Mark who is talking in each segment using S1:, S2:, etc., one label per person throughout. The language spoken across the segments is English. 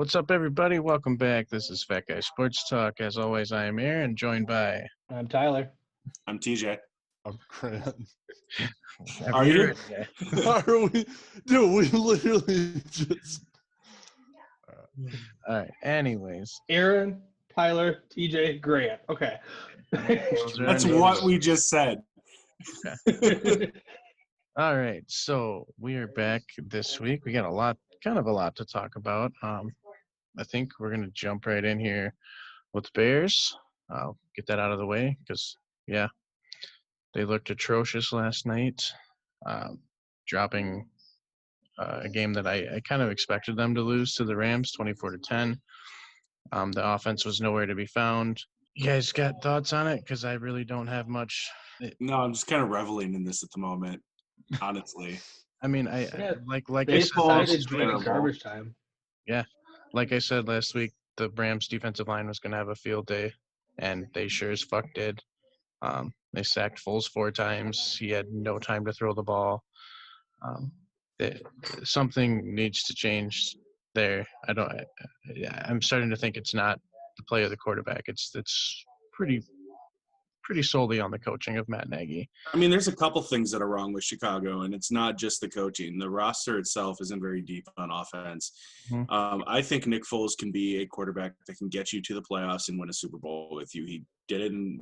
S1: What's up, everybody? Welcome back. This is Fat Guy Sports Talk. As always, I am Aaron, joined by...
S2: I'm Tyler.
S3: I'm TJ.
S4: I'm Grant.
S3: Are you?
S4: Are we? Dude, we literally just...
S1: All right. Anyways.
S2: Aaron, Tyler, TJ, Grant. Okay.
S3: That's what we just said.
S1: Okay. All right. So we are back this week. We got a lot to talk about. I think we're going to jump right in here with the Bears. I'll get that out of the way because, yeah, they looked atrocious last night, dropping a game that I kind of expected them to lose to the Rams, 24-10. The offense was nowhere to be found. You guys got thoughts on it? Because I really don't have much.
S3: No, I'm just kind of reveling in this at the moment, honestly.
S1: I mean, I
S2: they
S1: said last
S2: week, garbage time.
S1: Yeah, like I said last week, the Rams' defensive line was going to have a field day, and they sure as fuck did. They sacked Foles 4 times. He had no time to throw the ball. Something needs to change there. I'm starting to think it's not the play of the quarterback. It's pretty solely on the coaching of Matt Nagy.
S3: I mean, there's a couple things that are wrong with Chicago, and it's not just the coaching. The roster itself isn't very deep on offense. Mm-hmm. I think Nick Foles can be a quarterback that can get you to the playoffs and win a Super Bowl with you. He did it in,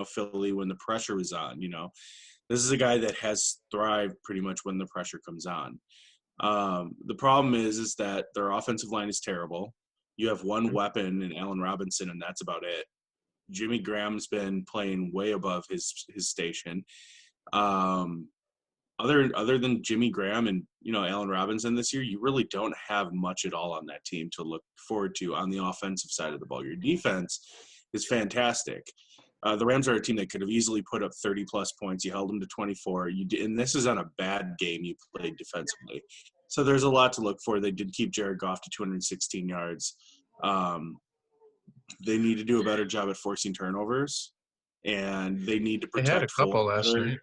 S3: Philly when the pressure was on. This is a guy that has thrived pretty much when the pressure comes on. The problem is that their offensive line is terrible. You have one weapon in Allen Robinson, and that's about it. Jimmy Graham's been playing way above his station. Other than Jimmy Graham and Allen Robinson this year, you really don't have much at all on that team to look forward to on the offensive side of the ball. Your defense is fantastic. The Rams are a team that could have easily put up 30-plus points. You held them to 24. And this is on a bad game you played defensively. So there's a lot to look for. They did keep Jared Goff to 216 yards. They need to do a better job at forcing turnovers, and they need to protect.
S1: They had a couple last night.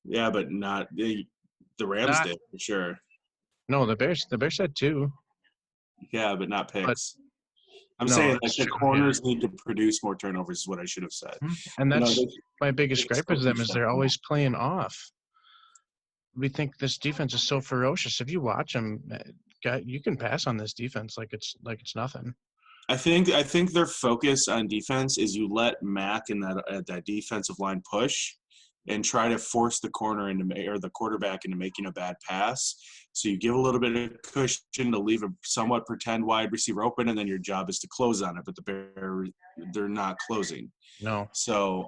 S3: Yeah, but not the Rams did for sure.
S1: No, the Bears had 2.
S3: Yeah, but not picks. I'm saying the corners need to produce more turnovers is what I should have said.
S1: And that's my biggest gripe with them is they're always playing off. We think this defense is so ferocious. If you watch them, you can pass on this defense like it's nothing.
S3: I think their focus on defense is you let Mack and that defensive line push and try to force the quarterback into making a bad pass. So you give a little bit of cushion to leave a somewhat pretend wide receiver open, and then your job is to close on it. But the Bears, they're not closing.
S1: No.
S3: So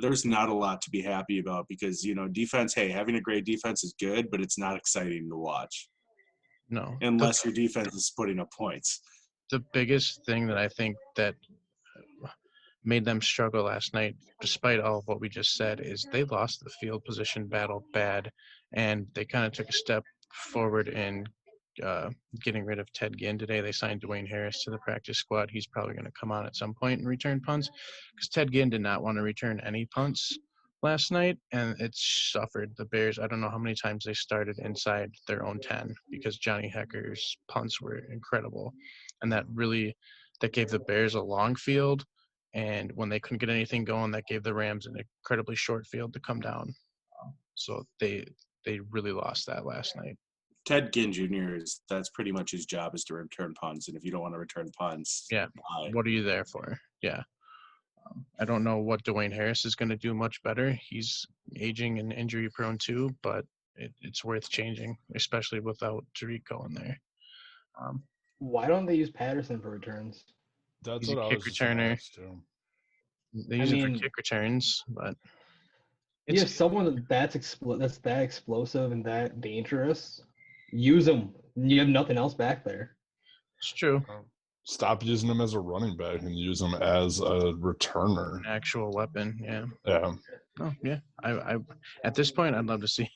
S3: there's not a lot to be happy about because, defense, hey, having a great defense is good, but it's not exciting to watch.
S1: No.
S3: Unless your defense is putting up points.
S1: The biggest thing that I think that made them struggle last night, despite all of what we just said, is they lost the field position battle bad, and they kind of took a step forward in getting rid of Ted Ginn today. They signed Dwayne Harris to the practice squad. He's probably going to come on at some point and return punts because Ted Ginn did not want to return any punts last night, and it suffered. The Bears, I don't know how many times they started inside their own 10 because Johnny Hecker's punts were incredible. And that gave the Bears a long field. And when they couldn't get anything going, that gave the Rams an incredibly short field to come down. So they really lost that last night.
S3: Ted Ginn Jr. That's pretty much his job is to return punts. And if you don't want to return punts,
S1: what are you there for? Yeah. I don't know what Dwayne Harris is going to do much better. He's aging and injury prone too, but it's worth changing, especially without Tariq going there.
S2: Why don't they use Patterson for returns?
S4: That's
S1: he's
S4: what
S1: a
S4: I
S1: kick
S4: was just
S1: returner.
S4: too.
S1: They use it for kick returns, but
S2: you have someone that's that explosive and that dangerous. Use them. You have nothing else back there.
S1: It's true.
S4: Stop using him as a running back and use him as a returner.
S1: An actual weapon, yeah.
S4: Yeah.
S1: Oh, yeah. I at this point, I'd love to see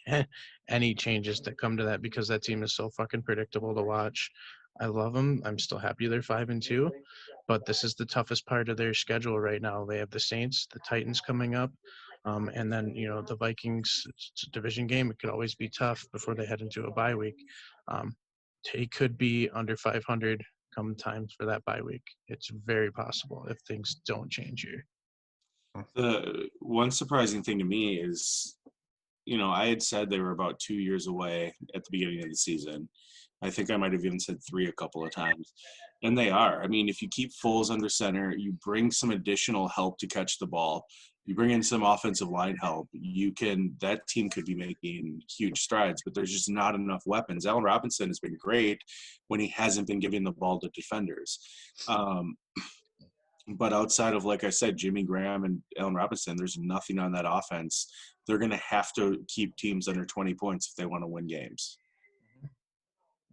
S1: any changes that come to that because that team is so fucking predictable to watch. I love them. I'm still happy they're 5-2, but this is the toughest part of their schedule right now. They have the Saints, the Titans coming up, and then the Vikings division game. It could always be tough before they head into a bye week. They could be under 500 come time for that bye week. It's very possible if things don't change here.
S3: The one surprising thing to me is, I had said they were about 2 years away at the beginning of the season. I think I might have even said 3 a couple of times. And they are. I mean, if you keep Foles under center, you bring some additional help to catch the ball, you bring in some offensive line help, that team could be making huge strides, but there's just not enough weapons. Allen Robinson has been great when he hasn't been giving the ball to defenders. But outside of, like I said, Jimmy Graham and Allen Robinson, there's nothing on that offense. They're going to have to keep teams under 20 points if they want to win games.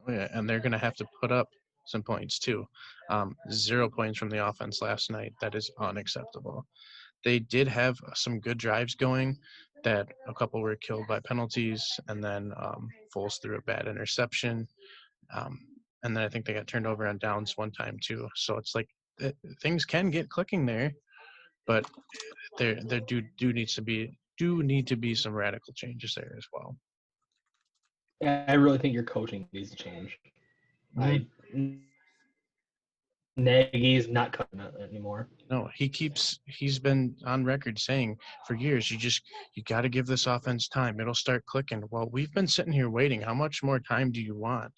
S1: Oh, yeah, and they're going to have to put up some points too. 0 points from the offense last night. That is unacceptable. They did have some good drives going that a couple were killed by penalties, and then Foles threw a bad interception. And then I think they got turned over on downs one time too. So it's like things can get clicking there, but there do need to be some radical changes there as well.
S2: I really think your coaching needs to change. Nagy's not cutting it anymore.
S1: No, he's been on record saying for years, you got to give this offense time. It'll start clicking. Well, we've been sitting here waiting. How much more time do you want?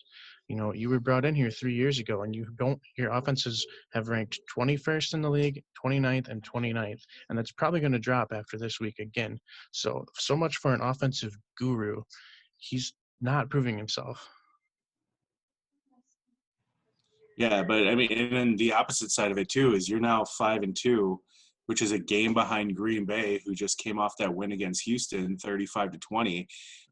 S1: You were brought in here 3 years ago, and your offenses have ranked 21st in the league, 29th, and 29th, and that's probably going to drop after this week again. So much for an offensive guru. He's not proving himself.
S3: Yeah, but I mean, and then the opposite side of it too is you're now 5-2, which is a game behind Green Bay, who just came off that win against Houston, 35-20,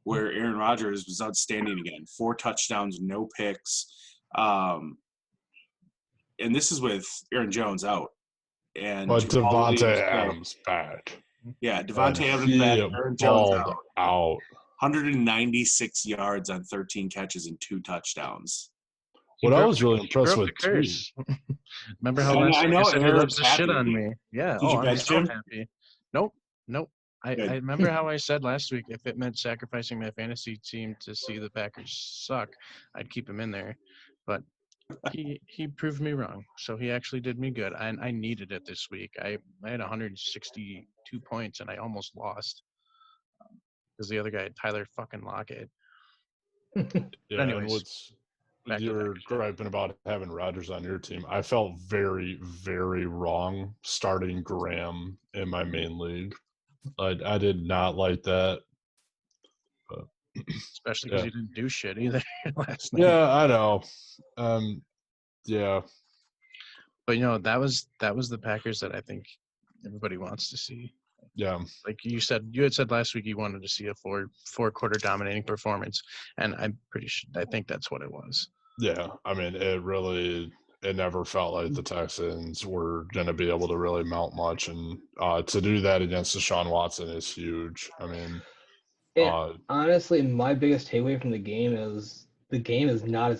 S3: where Aaron Rodgers was outstanding again, 4 touchdowns, no picks, and this is with Aaron Jones out. And
S4: but Devontae Adams back.
S3: Yeah, Devontae Adams back, Aaron Jones out. 196 yards on 13 catches and 2 touchdowns.
S4: I was really impressed with too.
S1: Remember how last week I said he loves the shit on me? Yeah.
S3: Did you
S1: I'm
S3: bet
S1: so
S3: him?
S1: happy. Nope. I remember how I said last week if it meant sacrificing my fantasy team to see the Packers suck, I'd keep him in there. But he proved me wrong. So he actually did me good. I needed it this week. I had 162 points and I almost lost because the other guy had Tyler fucking Lockett.
S4: Yeah, anyways. You're griping about having Rodgers on your team. I felt very, very wrong starting Graham in my main league. I did not like that. But,
S1: especially because he didn't do shit either last night.
S4: Yeah, I know. Yeah.
S1: But that was the Packers that I think everybody wants to see.
S4: Yeah.
S1: Like you had said last week you wanted to see a four quarter dominating performance, and I'm pretty sure I think that's what it was.
S4: Yeah, I mean, it never felt like the Texans were going to be able to really mount much, and to do that against Deshaun Watson is huge. I mean,
S2: honestly, my biggest takeaway from the game is the game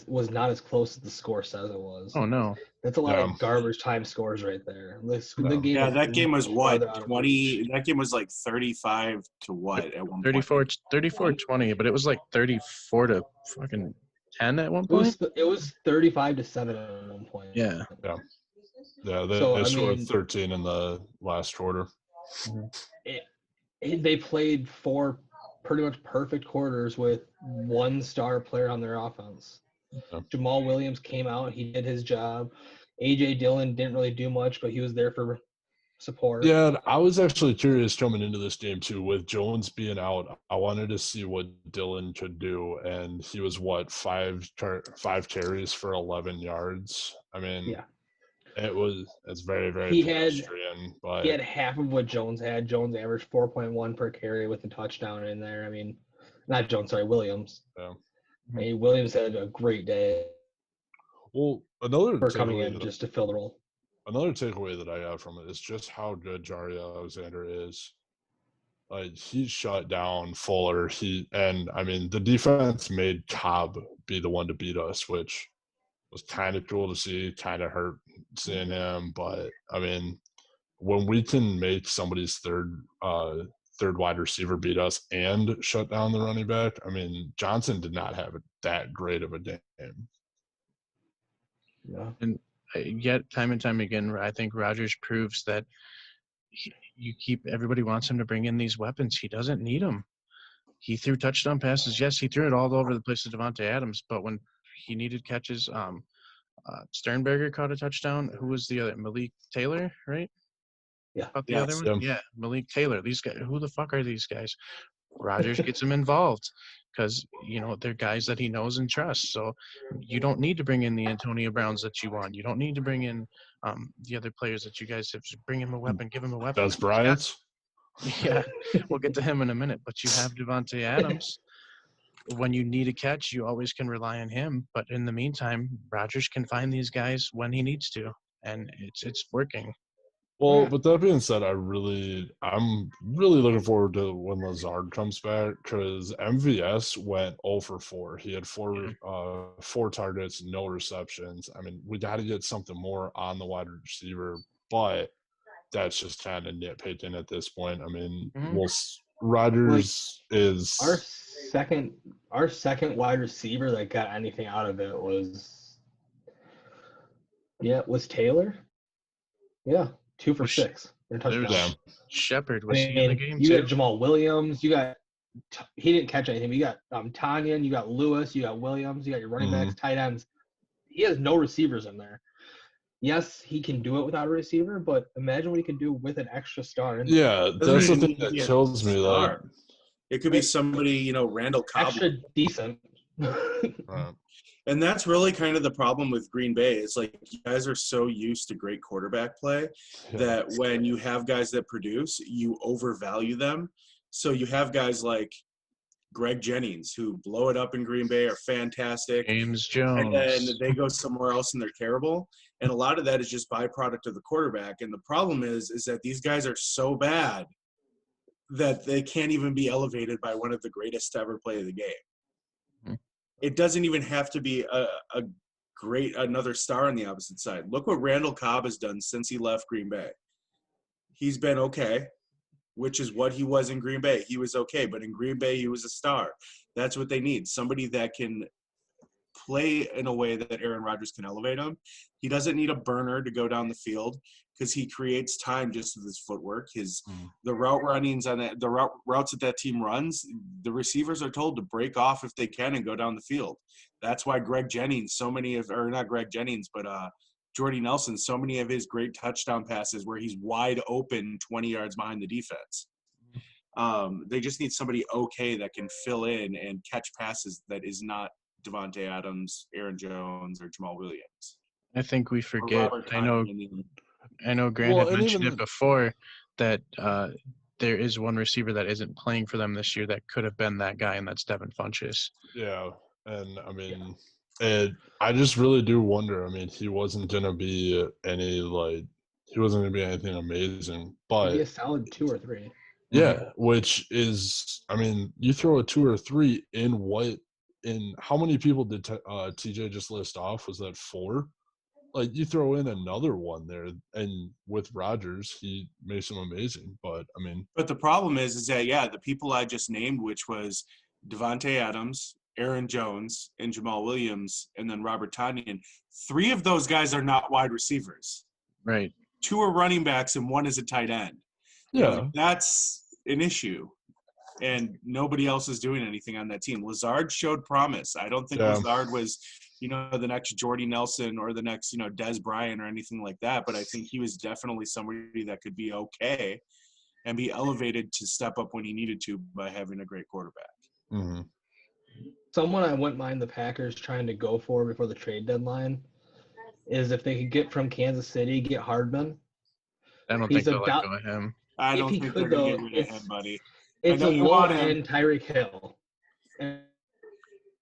S2: was not as close as the score says it was.
S1: Oh no,
S2: that's a lot of garbage time scores right there. The game
S3: that game was what 20. That game was like 35 to what at one
S1: 34-20, but it was like 34 to fucking 10 at one point.
S2: It was 35-7 at one point.
S1: Yeah.
S4: They scored 13 in the last quarter.
S2: They played 4 pretty much perfect quarters with 1 star player on their offense. Yeah. Jamal Williams came out. He did his job. A.J. Dillon didn't really do much, but he was there for support.
S4: Yeah, I was actually curious coming into this game too. With Jones being out, I wanted to see what Dillon could do, and he was 5 carries for 11 yards. I mean, it's very, very pedestrian. But
S2: he had half of what Jones had. Jones averaged 4.1 per carry with a touchdown in there. I mean, not Jones, sorry, Williams.
S4: Yeah.
S2: I mean, Williams had a great day.
S4: Well, another
S2: for coming in just to fill the role.
S4: Another takeaway that I got from it is just how good Jaire Alexander is. Like, he shut down Fuller. The defense made Cobb be the one to beat us, which was kind of cool to see, kind of hurt seeing him. But, I mean, when we can make somebody's third wide receiver beat us and shut down the running back, I mean, Johnson did not have that great of a game.
S2: Yeah.
S1: And yet, time and time again, I think Rodgers proves that everybody wants him to bring in these weapons. He doesn't need them. He threw touchdown passes. Yes, he threw it all over the place to Devontae Adams, but when he needed catches, Sternberger caught a touchdown. Who was the other? Malik Taylor, right?
S2: Yeah.
S1: Caught the other
S3: Yes.
S1: one? Yeah, Malik Taylor. These guys, who the fuck are these guys? Rodgers gets him involved because, they're guys that he knows and trusts. So you don't need to bring in the Antonio Browns that you want. You don't need to bring in the other players that you guys have. Just bring him a weapon, give him a weapon.
S4: That's Bryant's.
S1: Yeah, we'll get to him in a minute. But you have Devontae Adams. When you need a catch, you always can rely on him. But in the meantime, Rodgers can find these guys when he needs to, and it's working.
S4: Well,
S2: Yeah.
S4: but that being said, I'm really looking forward to when Lazard comes back because MVS went 0 for 4. He had four targets, no receptions. I mean, we got to get something more on the wide receiver, but that's just kind of nitpicking at this point. I mean, Rodgers is
S2: Our second wide receiver that got anything out of it was Taylor. Yeah, 2 for 6 in touchdowns.
S1: Shepard, was he in the game
S2: you
S1: too?
S2: got Jamal Williams. You got he didn't catch anything. But you got Tanyan. You got Lewis. You got Williams. You got your running backs, tight ends. He has no receivers in there. Yes, he can do it without a receiver, but imagine what he could do with an extra star.
S4: Yeah, that's the thing that kills me. Like,
S3: it could be somebody, Randall Cobb.
S2: Extra decent.
S3: And that's really kind of the problem with Green Bay. It's like you guys are so used to great quarterback play that when you have guys that produce, you overvalue them. So you have guys like Greg Jennings who blow it up in Green Bay, are fantastic.
S1: James Jones.
S3: And then they go somewhere else and they're terrible. And a lot of that is just byproduct of the quarterback. And the problem is that these guys are so bad that they can't even be elevated by one of the greatest to ever play the game. It doesn't even have to be another star on the opposite side. Look what Randall Cobb has done since he left Green Bay. He's been okay, which is what he was in Green Bay. He was okay, but in Green Bay, he was a star. That's what they need, somebody that can play in a way that Aaron Rodgers can elevate him. He doesn't need a burner to go down the field because he creates time just with his footwork. The route runnings the routes that team runs, the receivers are told to break off if they can and go down the field. That's why Greg Jennings, Jordy Nelson, so many of his great touchdown passes where he's wide open 20 yards behind the defense. They just need somebody that can fill in and catch passes that is not Devontae Adams, Aaron Jones, or Jamal Williams.
S1: I think we forget. I know Grant had mentioned it before that there is one receiver that isn't playing for them this year that could have been that guy, and that's Devin Funchess.
S4: Yeah, and I mean, I just really do wonder. I mean, he wasn't going to be anything amazing, but
S2: be a solid 2 or 3.
S4: Yeah, which is, I mean, you throw a 2 or 3 in how many people did TJ just list off? Was that 4? Like, you throw in another one there, and with Rodgers, he makes him amazing. But
S3: the problem is that the people I just named, which was Devontae Adams, Aaron Jones, and Jamal Williams, and then Robert Tonyan, 3 of those guys are not wide receivers.
S1: Right.
S3: 2 are running backs, and 1 is a tight end.
S4: Yeah,
S3: that's an issue. And nobody else is doing anything on that team. Lazard showed promise. I don't think Lazard was, the next Jordy Nelson or the next, Des Bryant or anything like that. But I think he was definitely somebody that could be okay and be elevated to step up when he needed to by having a great quarterback.
S4: Mm-hmm.
S2: Someone I wouldn't mind the Packers trying to go for before the trade deadline is if they could get from Kansas City, get Hardman.
S1: I don't think they'll let go of him.
S3: I don't think they're going to get rid of him, buddy.
S2: It's a low-end Tyreek Hill. And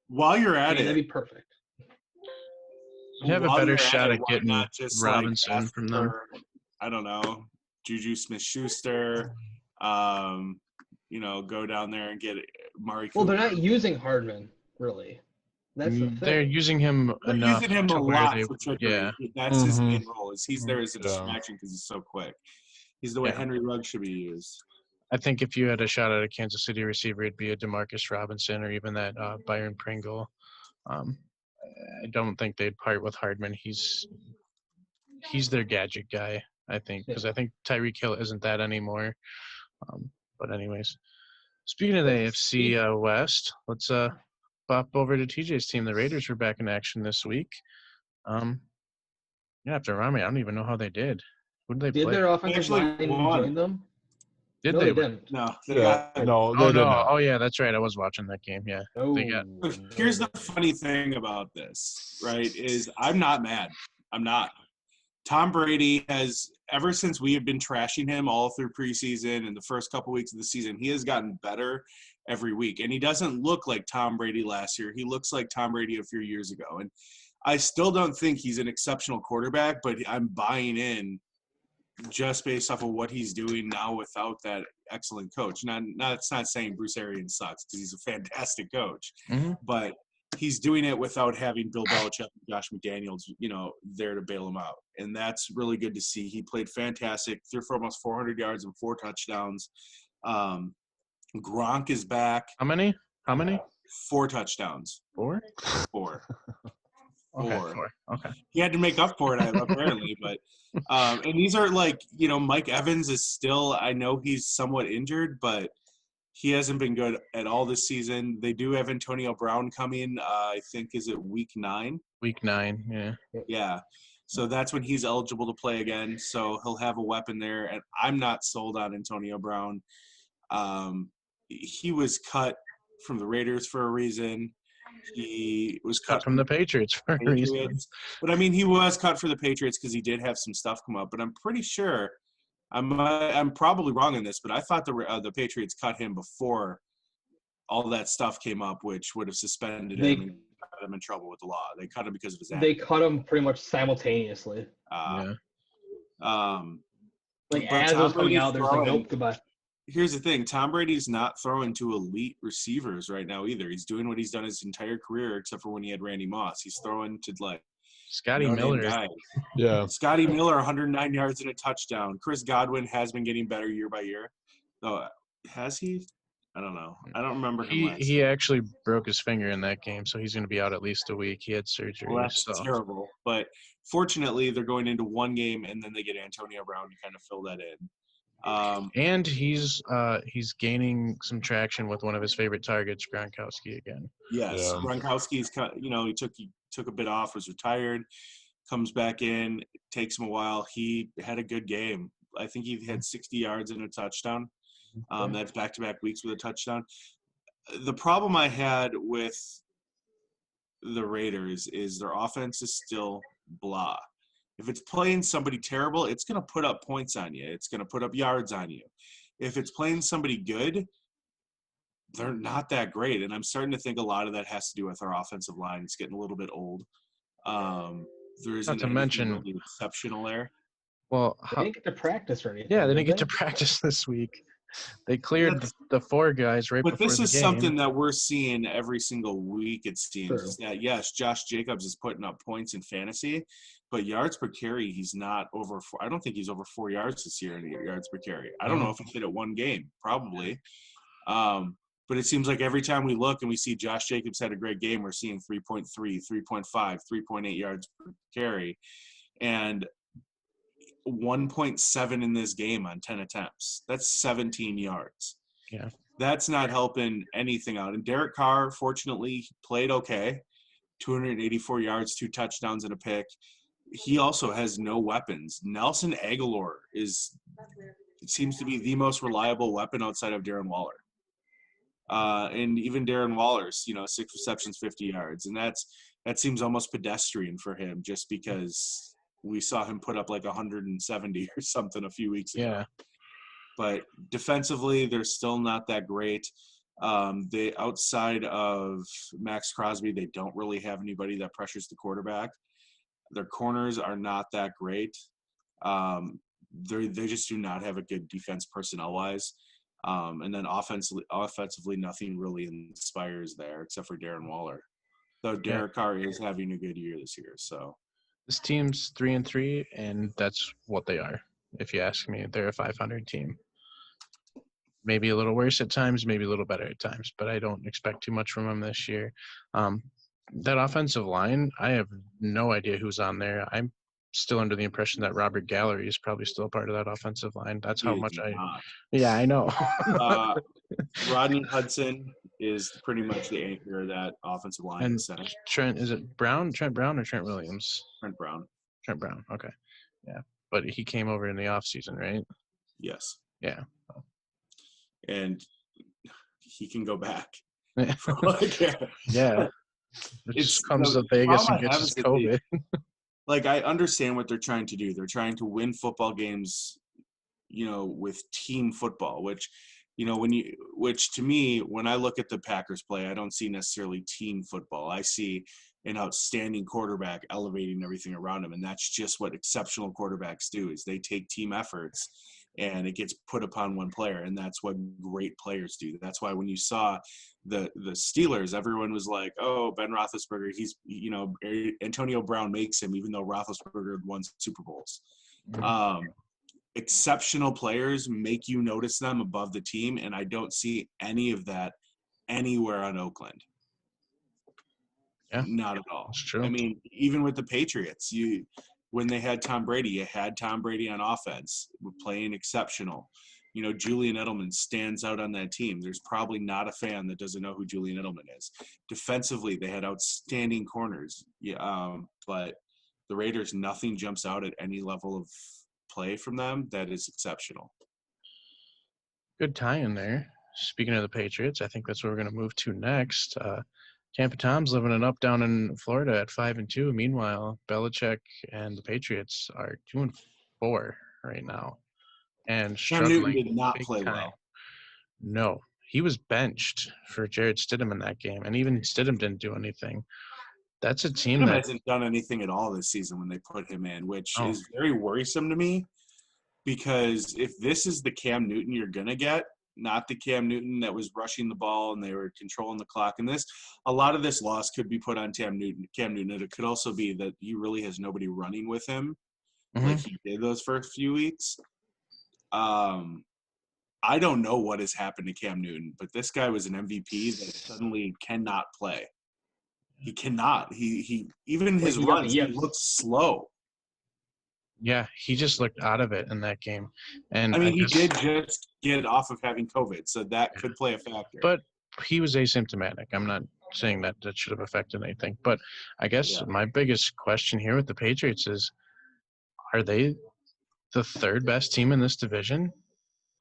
S3: while you're at
S2: that'd be perfect.
S1: You have a better shot at getting Robinson from them.
S3: I don't know, Juju Smith-Schuster. Go down there and get Mari Cooper.
S2: Well, they're not using Hardman, really. That's the thing.
S1: They're using him enough.
S3: Using him a lot for trickery.
S1: Yeah.
S3: That's his main role. He's there as a distraction because he's so quick. He's the way Henry Ruggs should be used.
S1: I think if you had a shot at a Kansas City receiver, it'd be a Demarcus Robinson or even that Byron Pringle. I don't think they'd part with Hardman. He's their gadget guy, I think, because I think Tyreek Hill isn't that anymore. But anyways, speaking of the AFC West, let's pop over to TJ's team. The Raiders were back in action this week. After Rami, I don't even know how they did. Who did they
S2: Did
S1: play?
S2: their offensive
S3: Actually
S2: line
S3: won.
S2: join them?
S1: Did
S2: No,
S1: they?
S2: they didn't.
S3: No, they
S4: Yeah,
S3: got
S4: no,
S1: Oh
S4: they did
S1: no!
S4: not.
S1: Oh yeah, that's right. I was watching that game. Yeah, they got.
S2: No.
S3: Here's the funny thing about this, right? Is I'm not mad. I'm not. Tom Brady has, ever since we have been trashing him all through preseason and the first couple weeks of the season, he has gotten better every week. And he doesn't look like Tom Brady last year. He looks like Tom Brady a few years ago. And I still don't think he's an exceptional quarterback, but I'm buying in just based off of what he's doing now without that excellent coach. It's not saying Bruce Arians sucks, because he's a fantastic coach, but he's doing it without having Bill Belichick and Josh McDaniels, there to bail him out. And that's really good to see. He played fantastic, threw for almost 400 yards and 4 touchdowns. Gronk is back.
S1: How many?
S3: 4 touchdowns.
S1: 4?
S3: 4.
S1: Okay, 4. Okay.
S3: He had to make up for it, apparently. But and these are Mike Evans is still, I know he's somewhat injured, but he hasn't been good at all this season. They do have Antonio Brown coming. I think, is it week 9?
S1: Week 9, yeah.
S3: Yeah. So that's when he's eligible to play again. So he'll have a weapon there. And I'm not sold on Antonio Brown. He was cut from the Raiders for a reason. He was cut
S1: from the Patriots for a reason.
S3: But I mean, he was cut for the Patriots because he did have some stuff come up. But I'm pretty sure, I'm probably wrong on this, but I thought the Patriots cut him before all that stuff came up, which would have suspended him and got him in trouble with the law. They cut him because of his act.
S2: They cut him pretty much simultaneously.
S3: But
S2: as it was coming out, there's like, nope, goodbye.
S3: Here's the thing. Tom Brady's not throwing to elite receivers right now either. He's doing what he's done his entire career, except for when he had Randy Moss. He's throwing to
S1: Scotty Miller.
S3: Guys.
S4: Yeah.
S3: Scotty Miller, 109 yards and a touchdown. Chris Godwin has been getting better year by year. So, has he? I don't know. I don't remember him last
S1: He actually broke his finger in that game, so he's going to be out at least a week. He had surgery.
S3: Well, that's terrible. But fortunately, they're going into one game, and then they get Antonio Brown to kind of fill that in.
S1: And he's gaining some traction with one of his favorite targets, Gronkowski, again.
S3: Yes, yeah. Gronkowski's he took a bit off, was retired, comes back in, takes him a while. He had a good game. I think he had 60 yards and a touchdown. That's back-to-back weeks with a touchdown. The problem I had with the Raiders is their offense is still blah. If it's playing somebody terrible, it's going to put up points on you. It's going to put up yards on you. If it's playing somebody good, they're not that great. And I'm starting to think a lot of that has to do with our offensive line. It's getting a little bit old. There isn't anything really exceptional there.
S1: Well,
S2: they didn't get to practice or anything.
S1: Yeah, they didn't get to practice this week. They cleared the 4 guys right before the game.
S3: But this is something that we're seeing every single week, it seems. Is that, yes, Josh Jacobs is putting up points in fantasy, but yards per carry, he's not over 4. I don't think he's over 4 yards this year in yards per carry. I don't know if he hit it one game, probably. But it seems like every time we look and we see Josh Jacobs had a great game, we're seeing 3.3, 3.5, 3.8 yards per carry. And 1.7 in this game on 10 attempts. That's 17 yards.
S1: Yeah.
S3: That's not helping anything out. And Derek Carr, fortunately, played okay. 284 yards, 2 touchdowns, and a pick. He also has no weapons. Nelson Aguilar seems to be the most reliable weapon outside of Darren Waller. And even Darren Waller's, 6 receptions, 50 yards. And that seems almost pedestrian for him just because we saw him put up like 170 or something a few weeks ago.
S1: Yeah.
S3: But defensively, they're still not that great. They outside of Max Crosby, they don't really have anybody that pressures the quarterback. Their corners are not that great. They just do not have a good defense personnel-wise. And then offensively, nothing really inspires there except for Darren Waller. Though Derek Carr is having a good year this year, so.
S1: This team's 3-3, and that's what they are. If you ask me, they're a 500 team. Maybe a little worse at times, maybe a little better at times, but I don't expect too much from them this year. that offensive line, I have no idea who's on there. I'm still under the impression that Robert Gallery is probably still part of that offensive line. That's how
S3: He
S1: much
S3: is
S1: I.
S3: not.
S1: Yeah, I know.
S3: Rodney Hudson is pretty much the anchor of that offensive line.
S1: And
S3: in center.
S1: Trent, is it Brown? Trent Brown or Trent Williams?
S3: Trent Brown.
S1: Trent Brown. Okay. Yeah, but he came over in the offseason, right?
S3: Yes.
S1: Yeah.
S3: And he can go back.
S1: Yeah. It just comes to Vegas and gets his COVID.
S3: Like, I understand what they're trying to do. They're trying to win football games, with team football, which to me, when I look at the Packers play, I don't see necessarily team football. I see an outstanding quarterback elevating everything around him. And that's just what exceptional quarterbacks do, is they take team efforts and it gets put upon one player. And that's what great players do. That's why when you saw the Steelers, everyone was like, oh, Ben Roethlisberger, he's, Antonio Brown makes him, even though Roethlisberger had won Super Bowls. Exceptional players make you notice them above the team, and I don't see any of that anywhere on Oakland.
S1: Yeah,
S3: not at all.
S1: That's true.
S3: I mean, even with the Patriots, when they had Tom Brady, you had Tom Brady on offense, playing exceptional. Julian Edelman stands out on that team. There's probably not a fan that doesn't know who Julian Edelman is. Defensively, they had outstanding corners. But the Raiders, nothing jumps out at any level of play from them that is exceptional.
S1: Good tie in there. Speaking of the Patriots, I think that's where we're going to move to next. Tampa Tom's living it up down in Florida at 5-2. Meanwhile, Belichick and the Patriots are 2-4 right now, and
S3: Cam Newton
S1: struggling.
S3: did not
S1: big
S3: play
S1: time.
S3: well.
S1: No, he was benched for Jarrett Stidham in that game, and even Stidham didn't do anything. That's a team
S3: Stidham
S1: that
S3: hasn't done anything at all this season when they put him in, which
S1: Oh.
S3: is very worrisome to me, because if this is the Cam Newton you're going to get, not the Cam Newton that was rushing the ball and they were controlling the clock in this, a lot of this loss could be put on Cam Newton. It could also be that he really has nobody running with him like he did those first few weeks. I don't know what has happened to Cam Newton, but this guy was an MVP that suddenly cannot play. He cannot. He even his runs, he looks slow.
S1: Yeah, he just looked out of it in that game. And
S3: I mean, he did just get off of having COVID, so that could play a factor.
S1: But he was asymptomatic. I'm not saying that should have affected anything. But I guess my biggest question here with the Patriots is, are they the third best team in this division?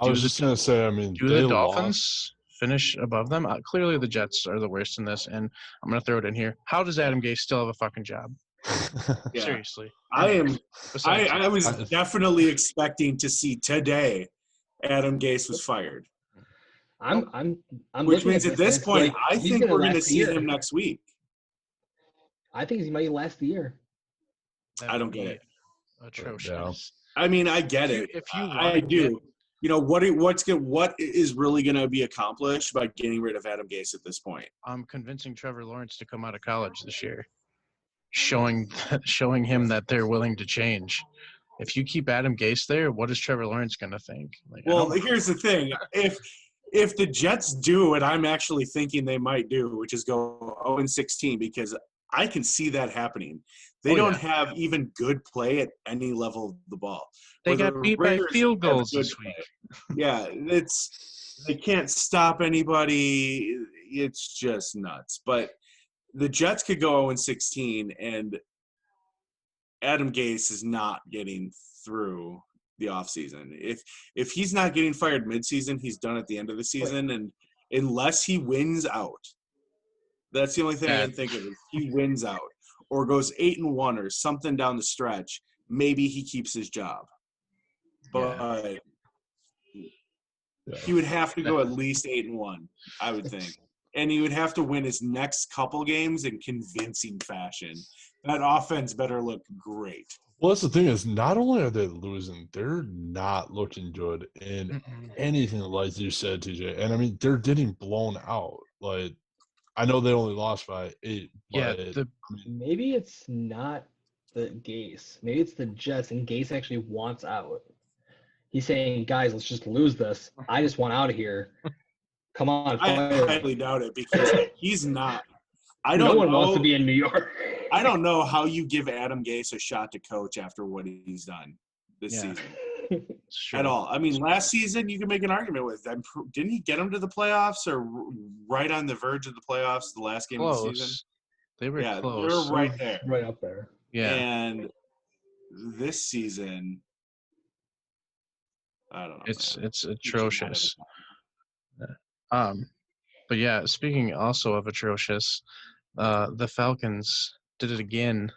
S4: I was just going to say, I mean,
S1: do the Dolphins finish above them? Clearly the Jets are the worst in this, and I'm going to throw it in here. How does Adam Gase still have a fucking job? Seriously.
S3: I was definitely expecting to see today Adam Gase was fired.
S2: I'm
S3: which means at this point, I think we're going to see him next week.
S2: I think he might last the year.
S3: I don't get it.
S1: Atrocious.
S4: Yeah.
S3: I mean, I get it. I do. What is really going to be accomplished by getting rid of Adam Gase at this point?
S1: I'm convincing Trevor Lawrence to come out of college this year, showing him that they're willing to change. If you keep Adam Gase there, what is Trevor Lawrence going to think?
S3: Well, here's the thing: if the Jets do what I'm actually thinking they might do, which is go 0-16, because I can see that happening. They don't have even good play at any level of the ball.
S1: They got beat by field goals this week.
S3: Yeah, they can't stop anybody. It's just nuts. But the Jets could go 0-16, and Adam Gase is not getting through the offseason. If he's not getting fired midseason, he's done at the end of the season. And unless he wins out, that's the only thing I can think of. If he wins out or goes 8-1 or something down the stretch, maybe he keeps his job. But he would have to go at least 8-1, I would think. And he would have to win his next couple games in convincing fashion. That offense better look great.
S4: Well, that's the thing is, not only are they losing, they're not looking good in anything like you said, TJ. And, I mean, they're getting blown out. Like, I know they only lost by 8. But
S2: maybe it's not the Gase. Maybe it's the Jets, and Gase actually wants out. He's saying, guys, let's just lose this. I just want out of here. Come on.
S3: I highly doubt it, because he's not. I
S2: No
S3: don't
S2: one
S3: know.
S2: wants to be in New York.
S3: I don't know how you give Adam Gase a shot to coach after what he's done this
S1: Yeah.
S3: season
S1: It's true.
S3: at all. I mean, last season you can make an argument with them. Didn't he get them to the playoffs or right on the verge of the playoffs the last game of the season?
S1: Close. They were
S3: Yeah,
S1: close.
S3: they're right there.
S2: Right up there.
S1: Yeah.
S3: And this season, I don't know.
S1: It's
S3: man.
S1: atrocious. But yeah, speaking also of atrocious, the Falcons did it again,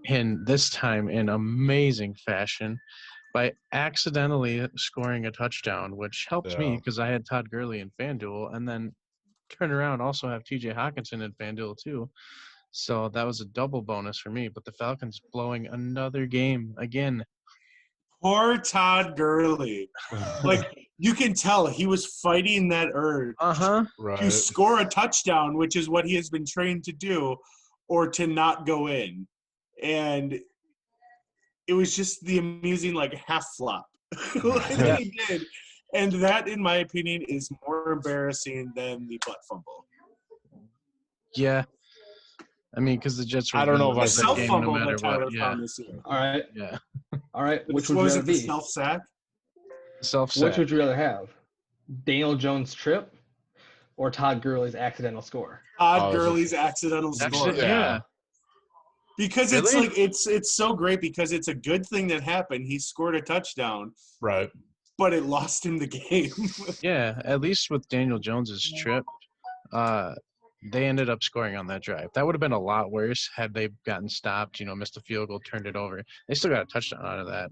S1: and this time in amazing fashion by accidentally scoring a touchdown, which helped me
S4: Yeah.
S1: because I had Todd Gurley in FanDuel, and then turn around also have TJ Hawkinson in FanDuel too. So that was a double bonus for me. But the Falcons blowing another game again.
S3: Poor Todd Gurley. Like, you can tell he was fighting that urge to
S4: right.
S3: score a touchdown, which is what he has been trained to do, or to not go in. And it was just the amusing, like, half flop that he did. And that, in my opinion, is more embarrassing than the butt fumble.
S1: Yeah. I mean, because the Jets were
S4: I don't know
S1: gonna
S4: if I
S1: lose that
S3: Self
S1: game
S3: fumble
S1: no matter
S3: that Tyler
S1: what. Yeah.
S3: found this year.
S2: All right.
S1: Yeah.
S2: All right. Which
S3: What
S2: would you
S3: was
S2: rather
S3: it, the
S2: be?
S3: self sack?
S1: Self-sack.
S2: Which would you rather have? Daniel Jones' trip or Todd Gurley's accidental score?
S3: Todd Gurley's accidental score.
S1: Yeah.
S3: Because it's
S1: Really?
S3: like it's so great because it's a good thing that happened. He scored a touchdown,
S4: Right.
S3: but it lost him the game.
S1: Yeah. At least with Daniel Jones's trip, they ended up scoring on that drive. That would have been a lot worse had they gotten stopped, missed a field goal, turned it over. They still got a touchdown out of that.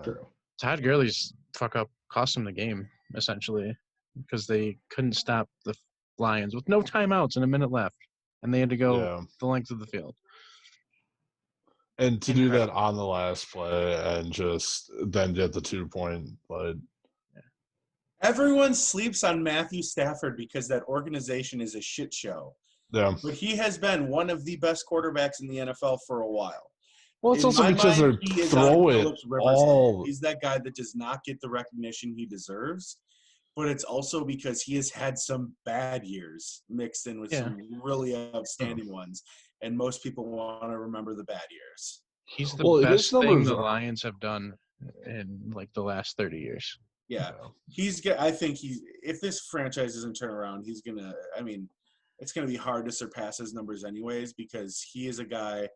S2: True.
S1: Todd Gurley's fuck up cost them the game, essentially, because they couldn't stop the Lions with no timeouts and a minute left, and they had to go the length of the field.
S4: And to do that on the last play and just then get the 2-point, like.
S3: Everyone sleeps on Matthew Stafford because that organization is a shit show.
S4: Yeah.
S3: But he has been one of the best quarterbacks in the NFL for a while.
S4: Well, it's
S3: In
S4: also
S3: my
S4: because
S3: mind,
S4: they
S3: he is
S4: throw
S3: on
S4: it
S3: Phillips Rivers
S4: all.
S3: level. He's that guy that does not get the recognition he deserves. But it's also because he has had some bad years mixed in with some really outstanding ones. And most people want to remember the bad years.
S1: He's the best thing the Lions have done in like the last 30 years.
S3: Yeah, I think if this franchise doesn't turn around, he's gonna. I mean, it's gonna be hard to surpass his numbers anyways because he is a guy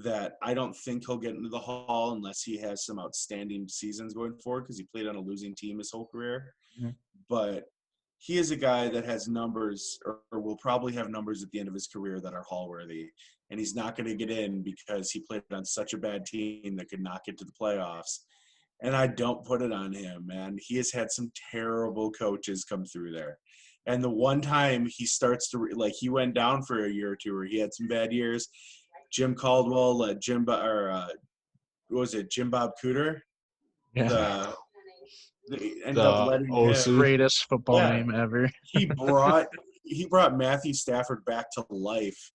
S3: that I don't think he'll get into the Hall unless he has some outstanding seasons going forward because he played on a losing team his whole career. Mm-hmm. But he is a guy that has numbers or will probably have numbers at the end of his career that are Hall worthy, and he's not going to get in because he played on such a bad team that could not get to the playoffs. And I don't put it on him, man. He has had some terrible coaches come through there. And the one time he starts to he went down for a year or two where he had some bad years. Jim Caldwell let Jim Bob Cooter?
S1: Yeah.
S3: They ended up letting him.
S1: Greatest football name ever.
S3: He brought Matthew Stafford back to life,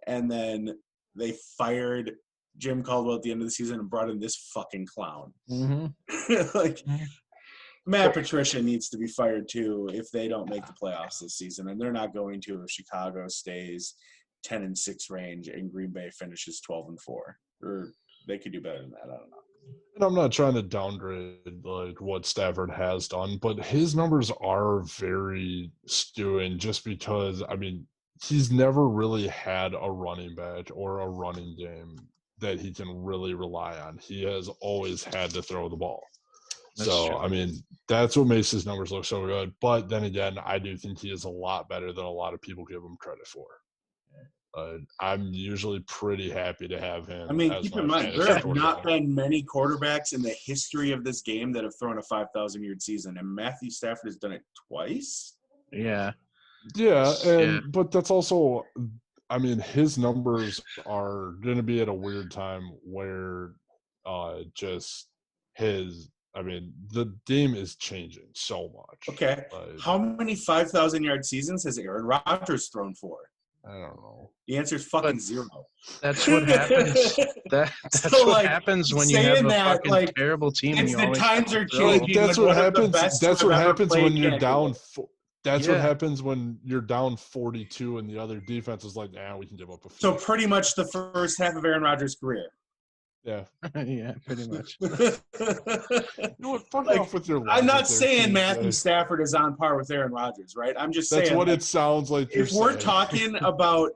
S3: and then they fired Jim Caldwell at the end of the season and brought in this fucking clown.
S1: Mm-hmm.
S3: Matt Patricia needs to be fired too if they don't make the playoffs this season, and they're not going to if Chicago stays 10-6 range and Green Bay finishes 12-4. Or they could do better than that. I don't know.
S4: And I'm not trying to downgrade what Stafford has done, but his numbers are very skewing just because he's never really had a running back or a running game that he can really rely on. He has always had to throw the ball. That's what makes his numbers look so good. But then again, I do think he is a lot better than a lot of people give him credit for. I'm usually pretty happy to have him.
S3: Keep in mind, there have not been many quarterbacks in the history of this game that have thrown a 5,000-yard season, and Matthew Stafford has done it twice.
S1: Yeah.
S4: Yeah, but that's also, his numbers are going to be at a weird time where the game is changing so much.
S3: Okay. How many 5,000-yard seasons has Aaron Rodgers thrown for?
S4: I don't know.
S3: The answer is fucking zero.
S1: That's what happens. That's what happens when you have a fucking terrible team.
S3: The times are changing.
S4: That's what happens. That's what happens when you're down. That's what happens when you're down 42 and the other defense is like, we can give up a few.
S3: So pretty much the first half of Aaron Rodgers' career.
S4: Yeah.
S1: Yeah, pretty much.
S4: You know what? Fuck off with your logic.
S3: I'm not
S4: there,
S3: saying
S4: TJ.
S3: Matthew Stafford is on par with Aaron Rodgers, right? I'm just saying.
S4: That's what it sounds like you're
S3: if we're
S4: saying.
S3: talking about,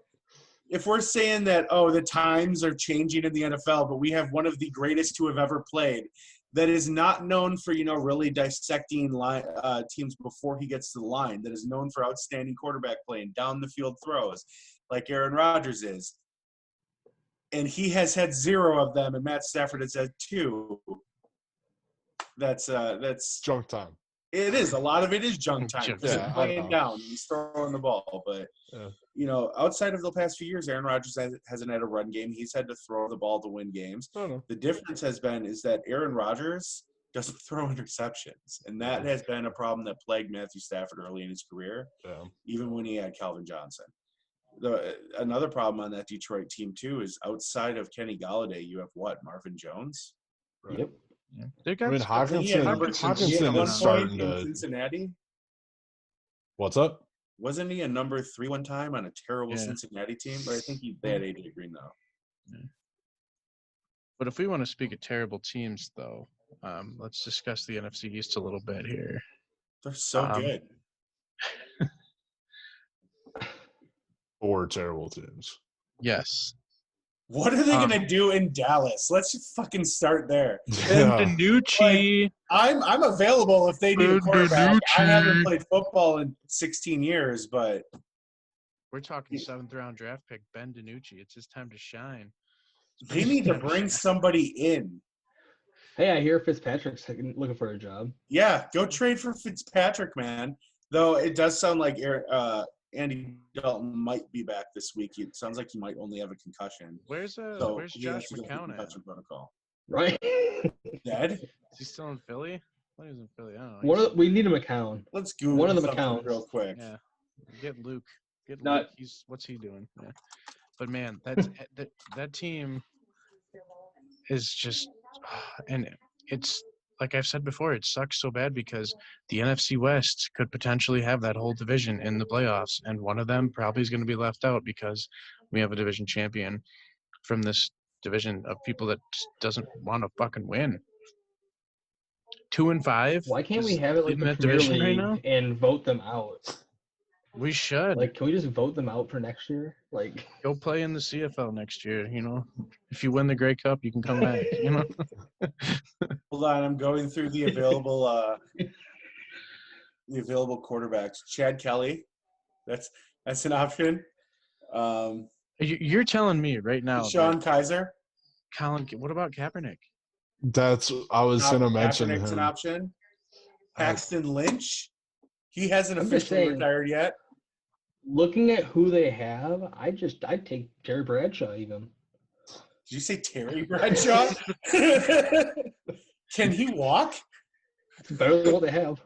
S3: if we're saying that, the times are changing in the NFL, but we have one of the greatest to have ever played that is not known for, really dissecting teams before he gets to the line, that is known for outstanding quarterback play and down the field throws like Aaron Rodgers is. And he has had 0 of them, and Matt Stafford has had 2. That's
S4: junk time.
S3: It is. A lot of it is junk time.
S1: Junk
S3: He's
S4: time.
S3: playing down. He's throwing the ball. But, outside of the past few years, Aaron Rodgers hasn't had a run game. He's had to throw the ball to win games. The difference is that Aaron Rodgers doesn't throw interceptions. And that has been a problem that plagued Matthew Stafford early in his career, even when he had Calvin Johnson. Another problem on that Detroit team, too, is outside of Kenny Galladay, you have what? Marvin Jones?
S4: Right.
S2: Yep.
S1: Yeah.
S4: Hawkinson is starting to
S3: Cincinnati.
S4: What's up?
S3: Wasn't he a number 3 one time on a terrible Cincinnati team? But I think they had AJ Green though.
S1: Yeah. But if we want to speak of terrible teams, though, let's discuss the NFC East a little bit here.
S3: They're so good.
S4: 4 terrible teams.
S1: Yes.
S3: What are they gonna do in Dallas? Let's just fucking start there.
S1: Ben DiNucci.
S3: I'm available if they need a quarterback. I haven't played football in 16 years, but
S1: we're talking 7th round draft pick Ben DiNucci. It's his time to shine.
S3: They need to bring somebody in.
S2: Hey, I hear Fitzpatrick's looking for a job.
S3: Yeah, go trade for Fitzpatrick, man. Though it does sound like Andy Dalton might be back this week. It sounds like he might only have a concussion.
S1: Where's Josh McCown at?
S2: Protocol. Right?
S3: Dead?
S1: Is he still in Philly? I thought he was in Philly. I don't know.
S2: We need a McCown.
S3: Let's Google
S2: one of the McCowns
S3: real quick.
S1: Yeah, get Luke. Luke. What's he doing? Yeah. But man, that team is just, and it's like I've said before, it sucks so bad because the NFC West could potentially have that whole division in the playoffs, and one of them probably is going to be left out because we have a division champion from this division of people that just doesn't want to fucking win. 2-5.
S2: Why can't we have it like the Premier League right now and vote them out?
S1: We should.
S2: Like, can we just vote them out for next year? Like,
S1: go play in the CFL next year. If you win the Grey Cup, you can come back.
S3: Hold on, I'm going through the available quarterbacks. Chad Kelly, that's an option.
S1: You're telling me right now.
S3: Sean Kaiser.
S1: Colin, what about Kaepernick?
S4: I was going to mention
S3: Kaepernick's
S4: him.
S3: An option. Paxton Lynch. He hasn't officially retired yet.
S2: Looking at who they have, I'd take Terry Bradshaw even.
S3: Did you say Terry Bradshaw? Can he walk?
S2: It's better than what they have.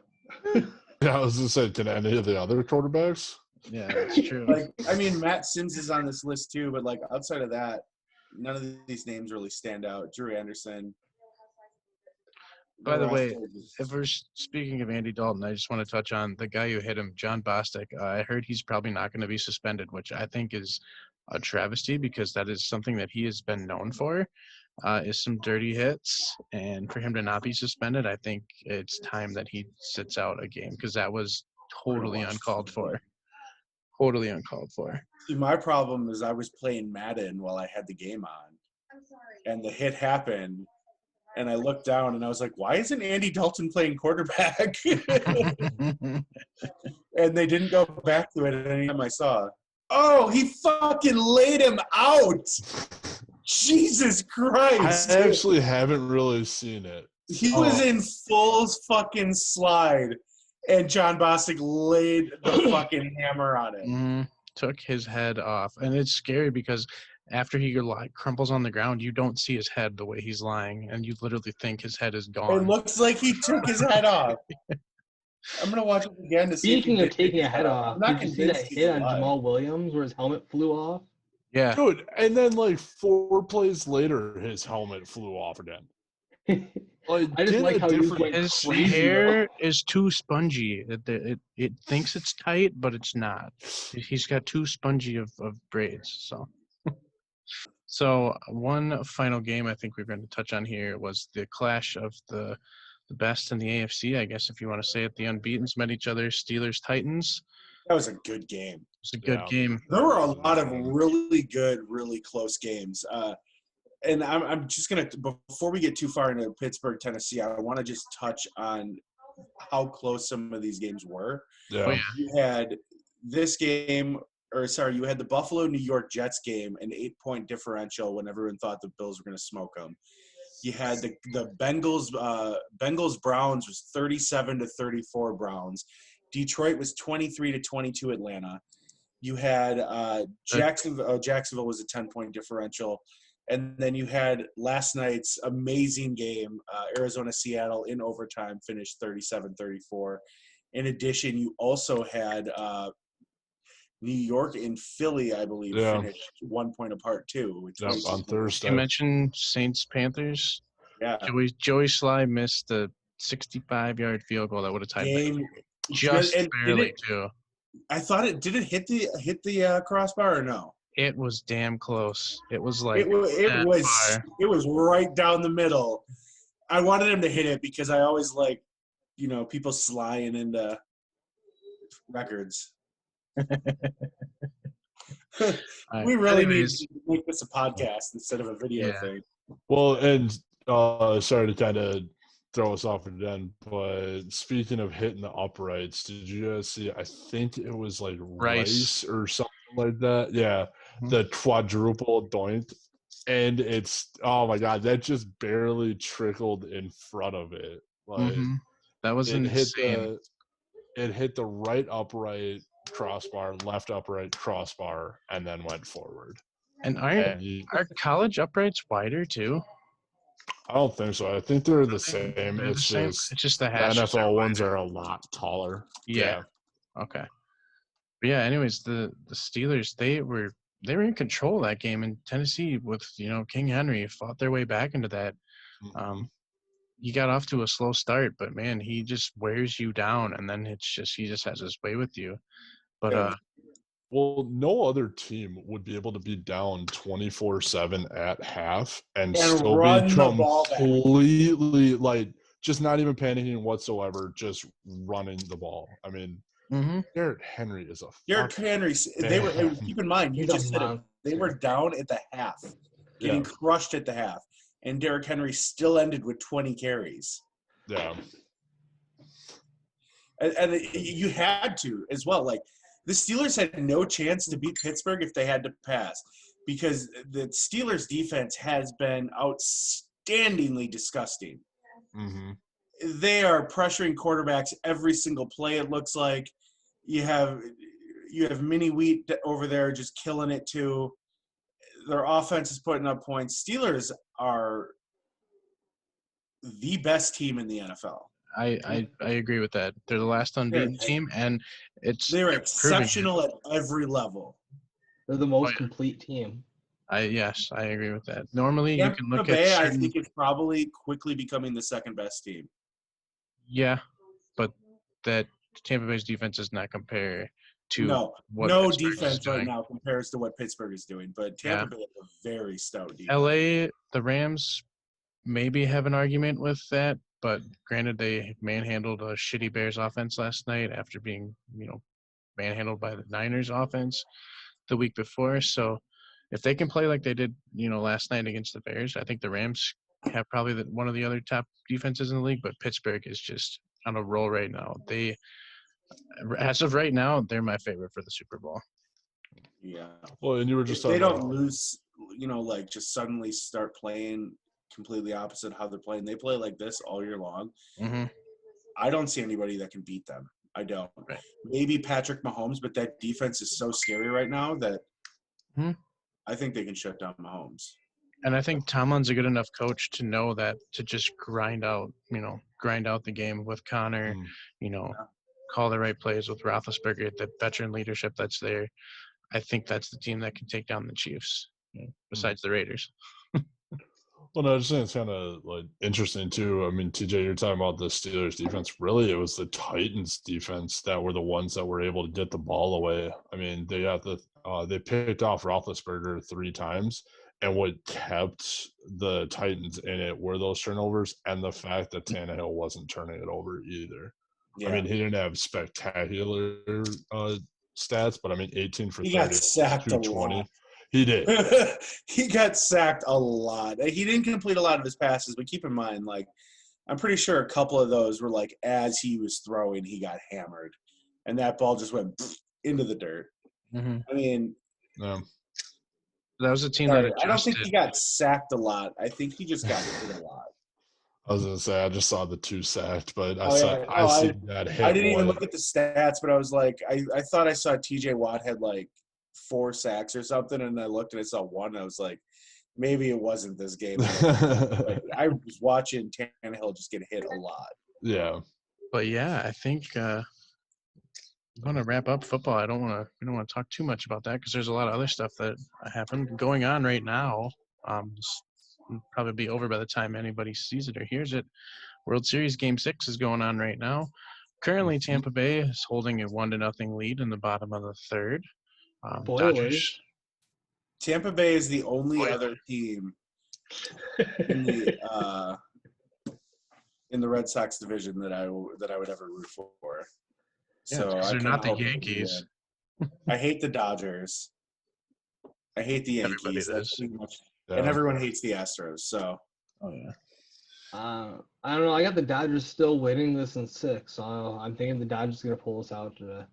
S4: Yeah, I was going to say, can any of the other quarterbacks?
S1: Yeah, that's true.
S3: Matt Sims is on this list too, but outside of that, none of these names really stand out. Drew Anderson.
S1: By the way, if we're speaking of Andy Dalton, I just want to touch on the guy who hit him, John Bostic. I heard he's probably not going to be suspended, which I think is a travesty because that is something that he has been known for, is some dirty hits. And for him to not be suspended, I think it's time that he sits out a game because that was totally uncalled for. Totally uncalled for.
S3: See, my problem is I was playing Madden while I had the game on. And the hit happened. And I looked down and I was like, why isn't Andy Dalton playing quarterback? And they didn't go back to it any time I saw. Oh, he fucking laid him out. Jesus Christ.
S4: I actually haven't really seen it.
S3: He was in full fucking slide. And John Bostic laid the fucking hammer on it.
S1: Took his head off. And it's scary because after he crumples on the ground, you don't see his head the way he's lying, and you literally think his head is gone.
S3: It looks like he took his head off. I'm going to watch it again to see.
S2: Speaking of taking a head off, did you see that hit on Jamal Williams where his helmet flew off?
S1: Yeah.
S4: Dude, and then 4 plays later, his helmet flew off again. Like,
S2: I just
S4: get
S2: like
S4: a
S2: how you
S4: different-
S2: went
S1: His
S2: crazy.
S1: hair is too spongy. It thinks it's tight, but it's not. He's got too spongy of braids. So one final game I think we're going to touch on here was the clash of the best in the AFC. I guess if you want to say it, the unbeatens met each other. Steelers Titans.
S3: That was a good game.
S1: It's a good
S4: Yeah.
S1: game.
S3: There were a lot of really good, really close games. And I'm just going to, before we get too far into Pittsburgh, Tennessee, I want to just touch on how close some of these games were.
S4: Yeah.
S1: Oh, yeah.
S3: You had this game, you had the Buffalo New York Jets game, an 8-point differential when everyone thought the Bills were going to smoke them. You had the Bengals Browns was 37-34 Browns. Detroit was 23-22 Atlanta. You had Jacksonville was a 10-point differential. And then you had last night's amazing game, Arizona-Seattle in overtime, finished 37-34. In addition, you also had New York and Philly, I believe, finished 1 point apart too.
S4: On Thursday.
S1: You mentioned Saints Panthers.
S3: Yeah.
S1: Joey Sly missed the 65-yard field goal that would have tied the
S3: Game.
S1: just
S3: And
S1: barely too.
S3: I thought did it hit the crossbar or no?
S1: It was damn close. It was like
S3: It was right down the middle. I wanted him to hit it because I always like, people slying into records. We really need to make this a podcast instead of a video thing.
S4: Well, and sorry to kind of throw us off again, but speaking of hitting the uprights, did you guys see? I think it was like Rice or something like that. Yeah, the quadruple doink, and it's oh my god, that just barely trickled in front of it. Like
S1: that was insane.
S4: It hit the right upright crossbar, left upright crossbar, and then went forward.
S1: And are college uprights wider too?
S4: I don't think so. I think they're the same. It's
S1: just the
S4: NFL ones are a lot taller.
S1: Yeah. Okay. But yeah. Anyways, the Steelers they were in control of that game, and Tennessee with King Henry fought their way back into that. You got off to a slow start, but man, he just wears you down, and then he just has his way with you. But
S4: well, no other team would be able to be down 24/7 at half and still
S3: run
S4: be
S3: the ball
S4: completely like just not even panicking whatsoever, just running the ball. I mean, Derrick Henry is
S3: Derrick Henry. They were keep in mind. You just said it. They were down at the half, getting crushed at the half, and Derrick Henry still ended with 20 carries.
S4: Yeah,
S3: and you had to as well. Like the Steelers had no chance to beat Pittsburgh if they had to pass, because the Steelers' defense has been outstandingly disgusting. They are pressuring quarterbacks every single play. It looks like you have Mini Wheat over there just killing it too. Their offense is putting up points. Steelers are the best team in the NFL.
S1: I agree with that. They're the last unbeaten team, and
S3: they're exceptional at every level.
S2: They're the most complete team.
S1: Yes, I agree with that. Normally, you can look
S3: at. I think it's probably quickly becoming the second best team.
S1: Yeah, but that Tampa Bay's defense does not compare to
S3: no defense right now compares to what Pittsburgh is doing. But Tampa Bay is a very stout defense.
S1: LA, the Rams maybe have an argument with that, but granted, they manhandled a shitty Bears offense last night after being manhandled by the Niners offense the week before. So if they can play like they did last night against the Bears, I think the Rams have probably one of the other top defenses in the league. But Pittsburgh is just on a roll right now. As of right now, they're my favorite for the Super Bowl.
S3: Yeah.
S4: Well, and you were just
S3: they don't lose, like just suddenly start playing completely opposite how they're playing. They play like this all year long. I don't see anybody that can beat them. I don't.
S1: Right.
S3: Maybe Patrick Mahomes, but that defense is so scary right now that I think they can shut down Mahomes.
S1: And I think Tomlin's a good enough coach to know that to just grind out the game with Connor, call the right plays with Roethlisberger, the veteran leadership that's there. I think that's the team that can take down the Chiefs, besides the Raiders.
S4: Well, no, I just think it's kind of like interesting too. I mean, TJ, you're talking about the Steelers defense. Really, it was the Titans defense that were the ones that were able to get the ball away. I mean, they picked off Roethlisberger 3 times, and what kept the Titans in it were those turnovers and the fact that Tannehill wasn't turning it over either. I
S3: Yeah.
S4: mean, he didn't have spectacular stats, but I mean, 18 for
S3: He
S4: 30,
S3: got sacked a
S4: 220.
S3: lot.
S4: He did.
S3: He got sacked a lot. He didn't complete a lot of his passes, but keep in mind, like, I'm pretty sure a couple of those were like as he was throwing, he got hammered, and that ball just went into the dirt.
S1: Mm-hmm.
S3: I mean,
S4: Yeah.
S1: That was a team
S3: sorry,
S1: that
S3: I don't think
S1: adjusted.
S3: he got sacked a lot. I think he just got hit a lot.
S4: I was gonna say I just saw the 2 sacked, but I
S3: Oh,
S4: see that hit.
S3: I didn't even
S4: one.
S3: look at the stats, but I was like, I thought I saw TJ Watt had like 4 sacks or something, and I looked and I saw 1, and I was like, maybe it wasn't this game. But I was watching Tannehill just get hit a lot.
S4: Yeah.
S1: But yeah, I think I'm going to wrap up football. We don't want to talk too much about that because there's a lot of other stuff that happened going on right now. It'll probably be over by the time anybody sees it or hears it. World Series Game 6 is going on right now. Currently, Tampa Bay is holding a 1-0 lead in the bottom of the third.
S2: Boilers.
S1: Dodgers.
S3: Tampa Bay is the only other team in the Red Sox division that I would ever root for.
S1: Yeah,
S3: So
S1: because they're
S3: kinda
S1: not the
S3: hope they
S1: Yankees.
S3: win. I hate the Dodgers. I hate the
S1: Everybody
S3: Yankees. That's
S1: does.
S3: pretty much,
S4: Yeah.
S3: and everyone hates the Astros. So
S1: Oh yeah.
S2: I don't know. I got the Dodgers still winning this in 6, so I'm thinking the Dodgers are gonna pull us out today.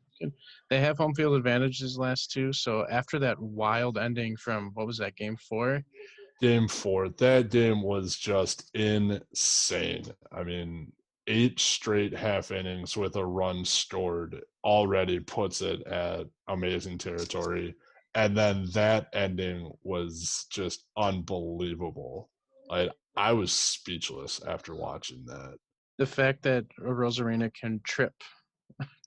S1: They have home field advantage these last 2. So after that wild ending from what was that, Game 4?
S4: Game 4. That game was just insane. I mean, 8 straight half innings with a run scored already puts it at amazing territory. And then that ending was just unbelievable. I was speechless after watching that.
S1: The fact that Rosarina can trip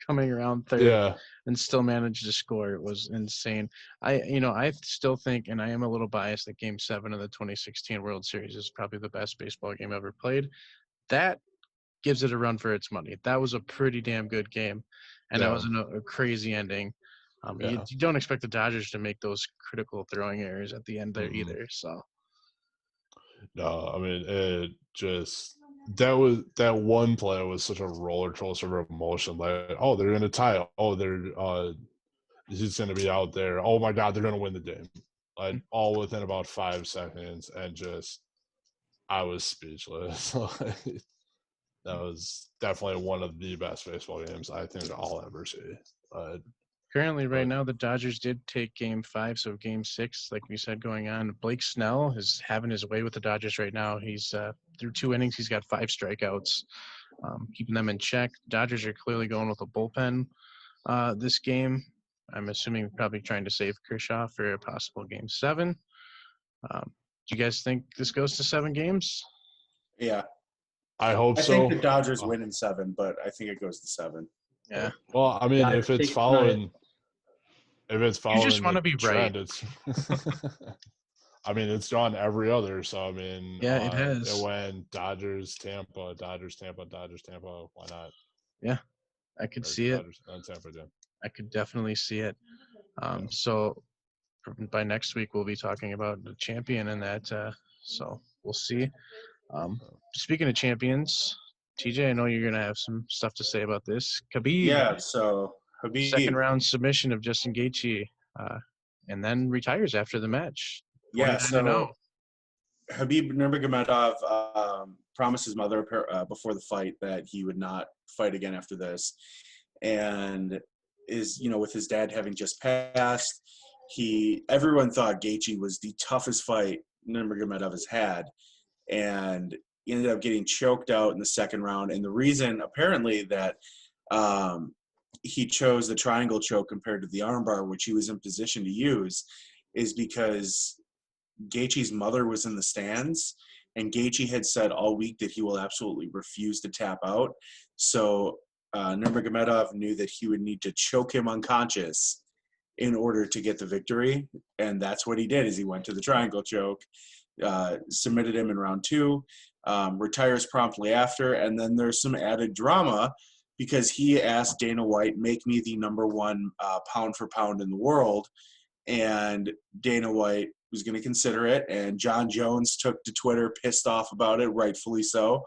S1: coming around third
S4: Yeah.
S1: and still manage to score was insane. I still think, and I am a little biased, that Game 7 of the 2016 World Series is probably the best baseball game ever played. That gives it a run for its money. That was a pretty damn good game, and that wasn't a crazy ending. You don't expect the Dodgers to make those critical throwing errors at the end there either. So
S4: No, I mean it just that one play was such a roller coaster of emotion. Like, oh, they're gonna tie. Oh, he's gonna be out there. Oh my God, they're gonna win the game. Like all within about 5 seconds, and just I was speechless. That was definitely one of the best baseball games I think I'll ever see.
S1: currently, right now, the Dodgers did take Game 5, so Game 6, like we said, going on. Blake Snell is having his way with the Dodgers right now. He's through 2 innings, he's got 5 strikeouts, keeping them in check. Dodgers are clearly going with a bullpen this game. I'm assuming probably trying to save Kershaw for a possible Game 7. Do you guys think this goes to 7 games?
S3: yeah,
S4: I hope
S3: I
S4: so.
S3: think the Dodgers win in 7, but I think it goes to 7.
S1: Yeah.
S4: Well, I mean,
S2: Dodgers
S4: if it's
S2: take
S4: following
S1: wanna
S4: the
S1: be
S4: trend, it's. I mean, it's gone every other. So I mean,
S1: Yeah, it has.
S4: It went Dodgers, Tampa, Dodgers, Tampa, Dodgers, Tampa. Why not?
S1: Yeah, I could see it.
S4: Dodgers, and Tampa, yeah.
S1: I could definitely see it. So by next week, we'll be talking about the champion in that. So we'll see. Speaking of champions, TJ, I know you're going to have some stuff to say about this. Khabib,
S3: Yeah, so Habib,
S1: second round submission of Justin Gaethje, and then retires after the match.
S3: yeah,
S1: 29-0.
S3: so Habib Nurmagomedov promised his mother before the fight that he would not fight again after this, and with his dad having just passed, everyone thought Gaethje was the toughest fight Nurmagomedov has had, and he ended up getting choked out in the second round. And the reason apparently that he chose the triangle choke compared to the armbar, which he was in position to use, is because Gaethje's mother was in the stands, and Gaethje had said all week that he will absolutely refuse to tap out. So Nurmagomedov knew that he would need to choke him unconscious in order to get the victory, and that's what he did. Is he went to the triangle choke, submitted him in round 2, retires promptly after, and then there's some added drama because he asked Dana White, make me the number 1 pound for pound in the world, and Dana White was going to consider it, and John Jones took to Twitter pissed off about it, rightfully so,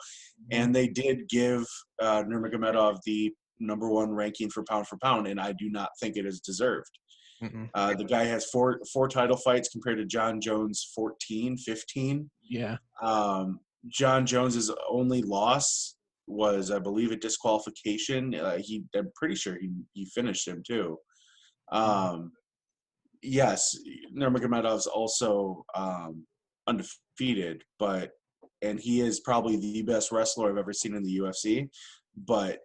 S3: and they did give Nurmagomedov the number 1 ranking for pound, and I do not think it is deserved. The guy has four title fights compared to John Jones' 14, 15.
S1: Yeah.
S3: John Jones's only loss was, I believe, a disqualification. I'm pretty sure he finished him too. Yes, Nurmagomedov's also undefeated, and he is probably the best wrestler I've ever seen in the UFC. But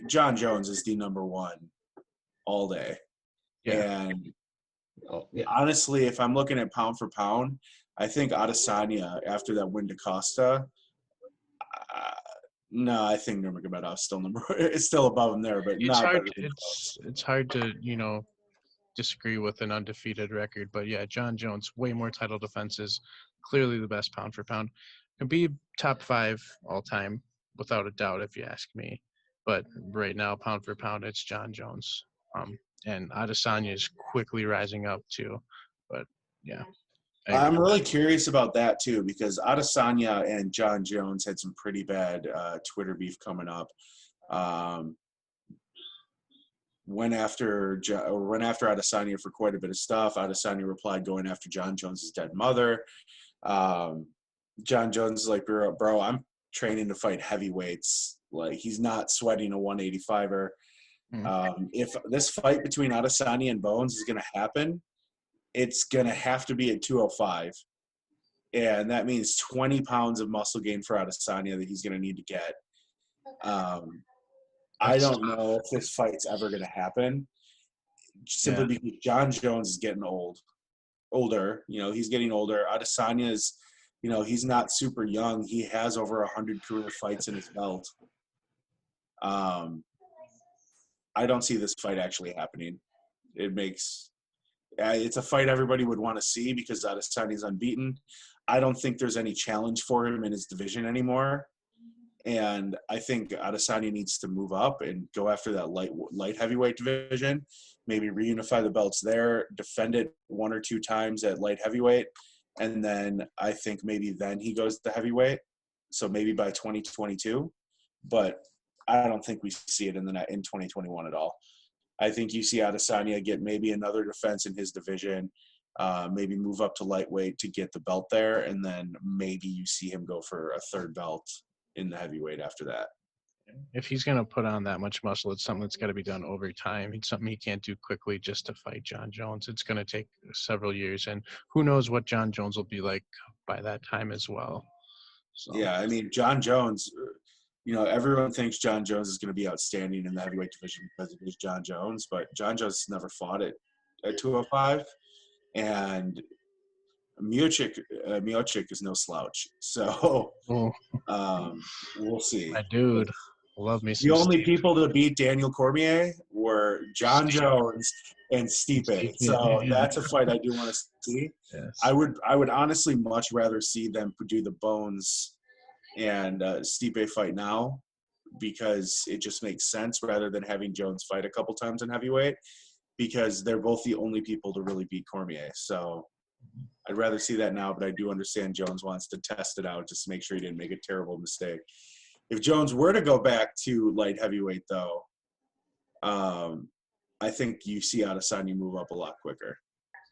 S3: John Jones is the number 1 all day.
S1: Yeah.
S3: And honestly, if I'm looking at pound for pound, I think Adesanya, after that win to Costa, no, I think Nurmagomedov's it's still above him there, but
S1: It's
S3: not
S1: hard.
S3: better than
S1: It's hard to disagree with an undefeated record, but yeah, John Jones, way more title defenses, clearly the best pound for pound, can be top 5 all time without a doubt if you ask me. But right now, pound for pound, it's John Jones. And Adesanya is quickly rising up too. But yeah,
S3: I'm really curious about that too, because Adesanya and John Jones had some pretty bad Twitter beef coming up. Went after Adesanya for quite a bit of stuff. Adesanya replied going after John Jones' dead mother. John Jones is like, bro, I'm training to fight heavyweights. Like, he's not sweating a 185er. If this fight between Adesanya and Bones is going to happen, it's going to have to be at 205. And that means 20 pounds of muscle gain for Adesanya that he's going to need to get. I don't know if this fight's ever going to happen, simply because John Jones is getting older. He's getting older. Adesanya is, he's not super young. He has over 100 career fights in his belt. I don't see this fight actually happening. It's a fight everybody would want to see because Adesanya's unbeaten. I don't think there's any challenge for him in his division anymore. And I think Adesanya needs to move up and go after that light heavyweight division, maybe reunify the belts there, defend it 1 or 2 times at light heavyweight, and then I think maybe then he goes to heavyweight. So maybe by 2022, but I don't think we see it in 2021 at all. I think you see Adesanya get maybe another defense in his division, maybe move up to lightweight to get the belt there, and then maybe you see him go for a 3rd belt in the heavyweight after that.
S1: If he's going to put on that much muscle, it's something that's got to be done over time. It's something he can't do quickly just to fight John Jones. It's going to take several years, and who knows what John Jones will be like by that time as well. So.
S3: Yeah, I mean, John Jones, everyone thinks John Jones is going to be outstanding in the heavyweight division because it is John Jones, but John Jones never fought at 205, and Miocic is no slouch. So we'll see.
S1: My dude, love me some
S3: The only
S1: Stipe.
S3: people to beat Daniel Cormier were John Jones and Stipe. So that's a fight I do want to see.
S1: Yes.
S3: I would honestly much rather see them do the Bones and Stipe fight now, because it just makes sense rather than having Jones fight a couple times in heavyweight, because they're both the only people to really beat Cormier. So I'd rather see that now, but I do understand Jones wants to test it out just to make sure he didn't make a terrible mistake. If Jones were to go back to light heavyweight, though, I think you see Adesanya move up a lot quicker.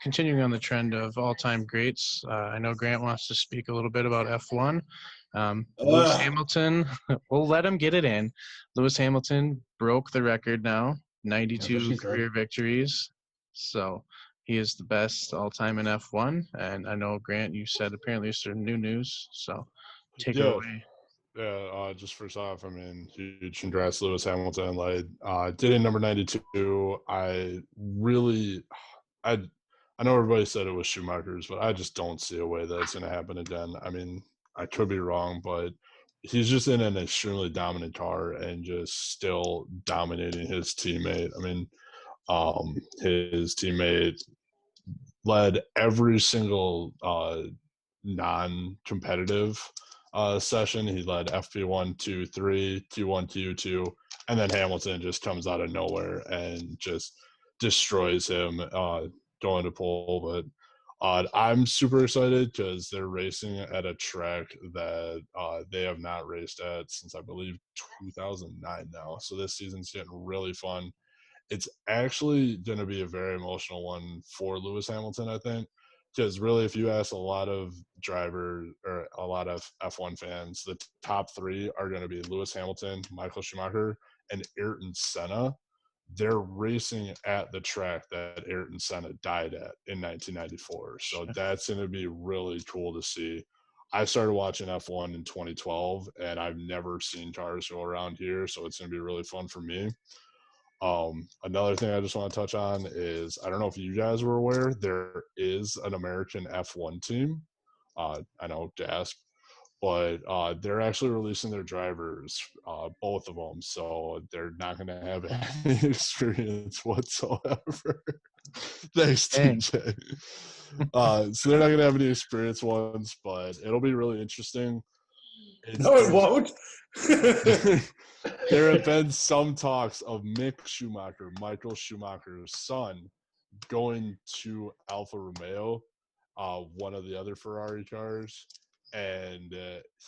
S1: Continuing on the trend of all-time greats, I know Grant wants to speak a little bit about F1. Lewis Hamilton, we'll let him get it in. Lewis Hamilton broke the record now, 92 career victories. So he is the best all-time in F1. And I know, Grant, you said apparently there's some new news. So take it away.
S4: Yeah, just first off, I mean, huge congrats, Lewis Hamilton. Did in number 92. I know everybody said it was Schumacher's, but I just don't see a way that it's going to happen again. I mean, I could be wrong, but he's just in an extremely dominant car and just still dominating his teammate. I mean, his teammate led every single non-competitive session. He led FP1, 2, 3, Q1, Q2, and then Hamilton just comes out of nowhere and just destroys him going to pole. But I'm super excited because they're racing at a track that they have not raced at since, I believe, 2009 now. So this season's getting really fun. It's actually going to be a very emotional one for Lewis Hamilton, I think, because really, if you ask a lot of drivers or a lot of F1 fans, the top three are going to be Lewis Hamilton, Michael Schumacher, and Ayrton Senna. They're racing at the track that Ayrton Senna died at in 1994. So that's going to be really cool to see. I started watching F1 in 2012, and I've never seen cars go around here, so it's going to be really fun for me. Another thing I just want to touch on is, I don't know if you guys were aware, there is an American F1 team. I know, gasp, but they're actually releasing their drivers, both of them, so they're not going to have any experience whatsoever. Thanks,
S1: Dang.
S4: TJ. So they're not going to have any experience ones, but it'll be really interesting.
S3: No, it won't.
S4: There have been some talks of Mick Schumacher, Michael Schumacher's son, going to Alfa Romeo, one of the other Ferrari cars, and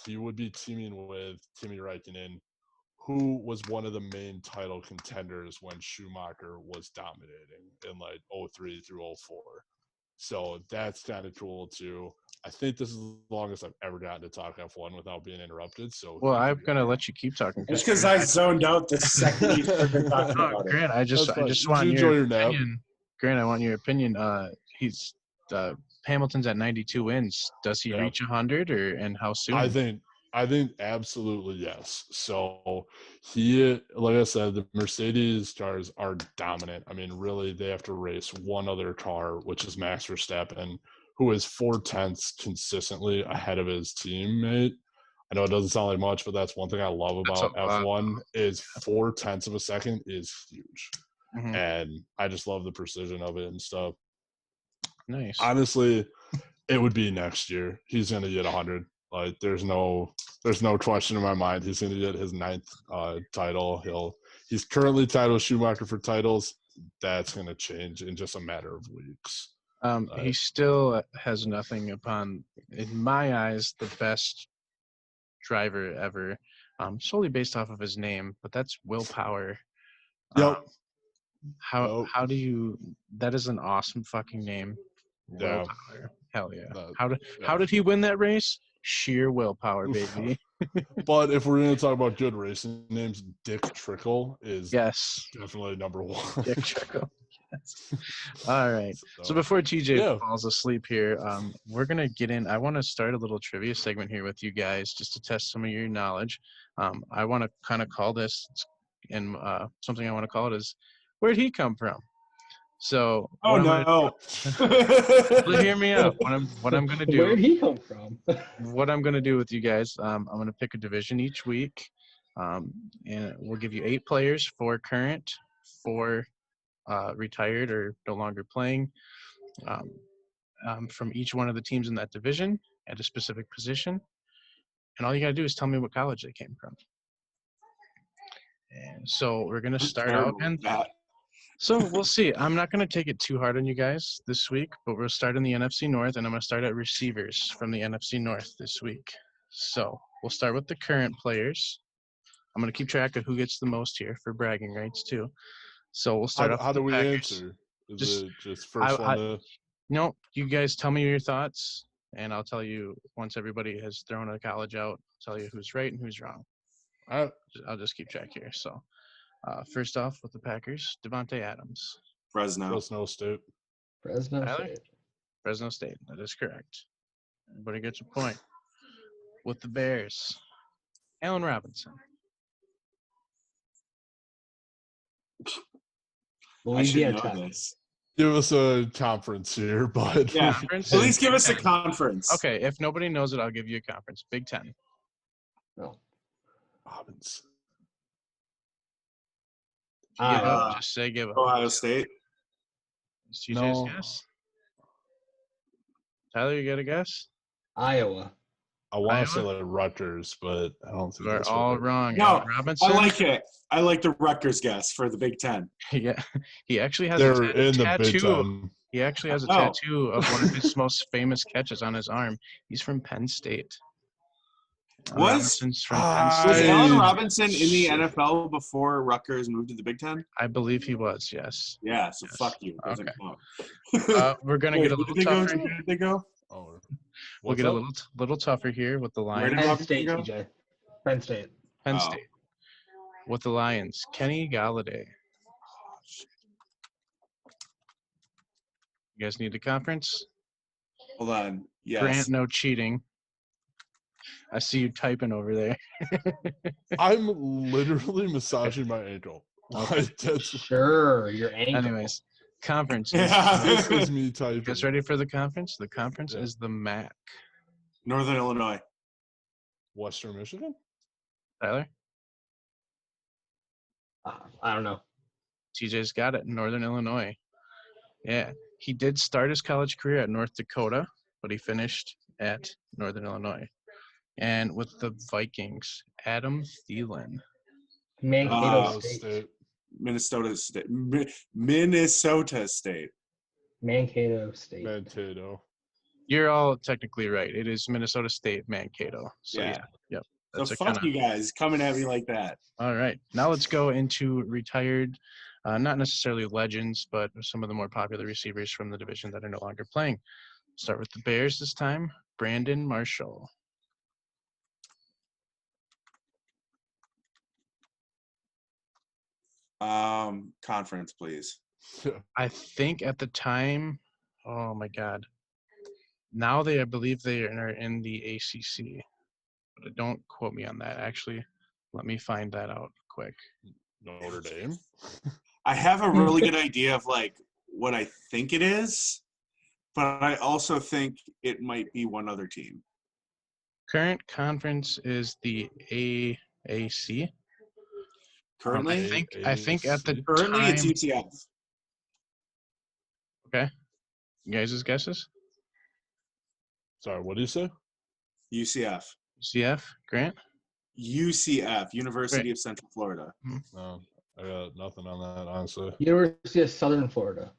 S4: he would be teaming with Kimi Räikkönen, who was one of the main title contenders when Schumacher was dominating in like 03 through 04. So that's kind of cool too. I think this is the longest I've ever gotten to talk F1 without being interrupted. So
S1: Well, I'm gonna let you keep talking.
S3: It's because I zoned out the second you started talking
S1: Oh,
S3: about it.
S1: Grant, I just
S4: Did
S1: want
S4: you
S1: your
S4: enjoy your nap?
S1: opinion. Grant, I want your opinion. He's Hamilton's at 92 wins. Does he
S4: Yep.
S1: reach 100, and how soon?
S4: I think absolutely yes. So he, like I said, the Mercedes cars are dominant. I mean, really, they have to race one other car, which is Max Verstappen, who is 4/10 consistently ahead of his teammate. I know it doesn't sound like much, but that's one thing I love about F1 is 4/10 of a second is huge.
S1: Mhm.
S4: And I just love the precision of it and stuff.
S1: Nice.
S4: Honestly, it would be next year. He's going to get 100. Like, there's no question in my mind. He's going to get his 9th title. He's currently titled Schumacher for titles. That's going to change in just a matter of weeks.
S1: He still has nothing upon, in my eyes, the best driver ever, solely based off of his name, but that's willpower.
S4: Yep.
S1: How do you? That is an awesome fucking name.
S4: Yeah.
S1: Willpower. Hell yeah.
S4: Yeah.
S1: How did he win that race? Sheer willpower, baby.
S4: But if we're going to talk about good racing names, Dick Trickle is
S1: Yes.
S4: definitely number one.
S1: Dick Trickle. Yes. All right. So before TJ falls asleep here, we're gonna get in. I want to start a little trivia segment here with you guys, just to test some of your knowledge. I want to kind of call this, and something I want to call it is, where'd he come from? So.
S3: No.
S1: Hear me out. What I'm gonna do.
S2: Where'd he come from?
S1: What I'm gonna do with you guys, I'm gonna pick a division each week, and we'll give you 8 players, 4 current, 4 retired or no longer playing, from each one of the teams in that division at a specific position. And all you got to do is tell me what college they came from. And so we're going to start out. So we'll see. I'm not going to take it too hard on you guys this week, but we'll start in the NFC North, and I'm going to start at receivers from the NFC North this week. So we'll start with the current players. I'm going to keep track of who gets the most here for bragging rights, too. So we'll start off with the Packers.
S4: Answer? Is it just first one to...
S1: No, you guys tell me your thoughts, and I'll tell you once everybody has thrown a college out, I'll tell you who's right and who's wrong. I'll just keep track here. So first off with the Packers, Devontae Adams.
S3: Fresno
S2: State.
S1: Fresno State. That is correct. Everybody gets a point. With the Bears, Allen Robinson.
S3: I should know this.
S4: Give us a conference here, but
S3: yeah, at least give us a conference.
S1: Okay, if nobody knows it, I'll give you a conference. Big Ten.
S2: No.
S4: Robinson.
S1: Give up. Just say give up.
S3: Ohio State.
S1: Is TJ's guess? Tyler, you got a guess?
S2: Iowa.
S4: I want to say
S1: Iowa?
S4: like Rutgers, but I don't think
S1: We're
S4: that's
S1: all
S4: right.
S1: wrong.
S3: No,
S1: Allen Robinson.
S3: I like it. I like the Rutgers guess for the Big Ten.
S1: Yeah, he actually has
S4: They're
S1: a
S4: in the Big
S1: tattoo.
S4: Ten.
S1: He actually has a
S3: Oh.
S1: tattoo of one of his most famous catches on his arm. He's from Penn State. Allen
S3: Was
S1: Robinson's from Penn
S3: was
S1: State.
S3: Allen Robinson in the NFL before Rutgers moved to the Big Ten?
S1: I believe he was. Yes.
S3: Yeah, so
S1: Yes.
S3: fuck you. It doesn't
S1: Okay.
S3: count.
S1: We're gonna
S3: Wait,
S1: get a
S3: who
S1: little
S3: did they go
S1: tougher.
S3: to? Who did they go?
S4: Oh,
S1: We'll
S4: what's
S1: get a
S4: up?
S1: little tougher here with the
S3: Where did
S1: Lions.
S2: Penn
S3: Robinson
S2: State,
S3: go?
S2: TJ. Penn State.
S1: Penn
S3: Oh.
S1: State. With the Lions, Kenny Galladay. You guys need a conference?
S3: Hold on. Yes.
S1: Grant, no cheating. I see you typing over there.
S4: I'm literally massaging my ankle.
S1: Okay.
S4: Like, that's
S2: Sure, your ankle.
S1: Anyways, conference.
S3: Yeah.
S4: this is me
S1: You
S4: typing.
S1: guys ready for the conference? The conference
S4: Yeah.
S1: is the MAC.
S3: Northern Illinois.
S4: Western Michigan?
S1: Tyler?
S2: I don't know.
S1: TJ's got it. Northern Illinois. Yeah. He did start his college career at North Dakota, but he finished at Northern Illinois. And with the Vikings, Adam Thielen.
S2: Mankato
S3: Oh,
S2: State.
S3: Minnesota State. Minnesota State.
S2: Mankato State.
S4: Mankato.
S1: You're all technically right. It is Minnesota State, Mankato. So, yeah. Yep.
S3: So
S1: That's a
S3: fuck
S1: kinda-
S3: you guys coming at me like that.
S1: All right. Now let's go into retired, not necessarily legends, but some of the more popular receivers from the division that are no longer playing. Start with the Bears this time. Brandon Marshall.
S3: Conference, please.
S1: I think at the time, oh my God. Now I believe they are in the ACC, but don't quote me on that. Actually, let me find that out quick.
S4: Notre Dame?
S3: I have a really good idea of like what I think it is, but I also think it might be one other team.
S1: Current conference is the AAC.
S3: Currently,
S1: I think at the
S3: currently
S1: time.
S3: it's UCF.
S1: Okay. You guys' guesses?
S4: Sorry, what do you say?
S3: UCF.
S1: CF, Grant?
S3: UCF, University
S1: Right.
S3: of Central Florida.
S4: No, I got nothing on that, honestly.
S2: University of Southern Florida.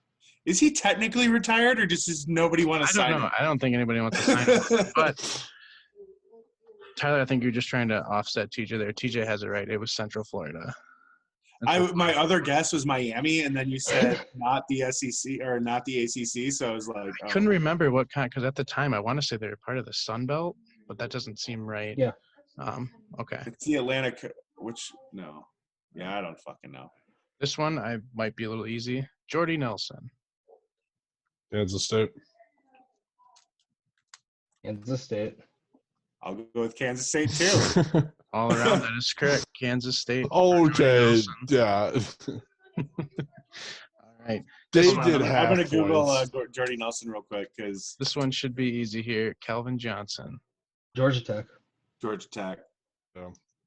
S3: Is he technically retired, or does nobody want to
S1: I
S3: sign
S1: don't know.
S3: him?
S1: I don't think anybody wants to sign him. But Tyler, I think you're just trying to offset TJ there. TJ has it right. It was Central Florida.
S3: My other guess was Miami, and then you said not the SEC or not the ACC. So I was like,
S1: I couldn't remember what kind, because at the time I want to say they were part of the Sun Belt, but that doesn't seem right.
S2: Yeah.
S1: Okay.
S3: It's the Atlantic, which no, yeah, I don't fucking know.
S1: This one I might be a little easy. Jordy Nelson.
S4: Kansas State.
S2: Kansas State.
S3: I'll go with Kansas State too.
S1: All around, that is correct. Kansas State.
S4: Okay, yeah.
S1: All right.
S4: They
S1: This one,
S4: did
S3: I'm
S4: have
S3: gonna Google
S4: points.
S3: Jordy Nelson real quick because
S1: This one should be easy here. Calvin Johnson.
S2: Georgia Tech.
S3: Georgia Tech.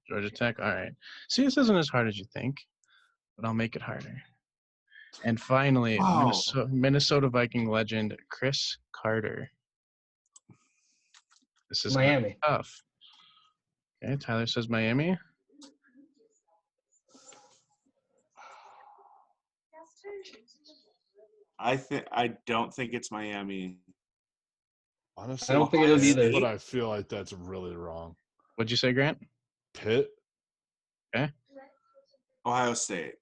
S1: Georgia Tech. All right. See, this isn't as hard as you think, but I'll make it harder. And finally,
S3: Wow.
S1: Minnesota Viking legend Chris Carter. This is
S2: Miami.
S1: tough. Okay, Tyler says Miami.
S3: I don't think it's Miami.
S4: Honestly,
S2: I don't think it is either.
S4: But I feel like that's really wrong.
S1: What'd you say, Grant?
S4: Pitt?
S3: Ohio State.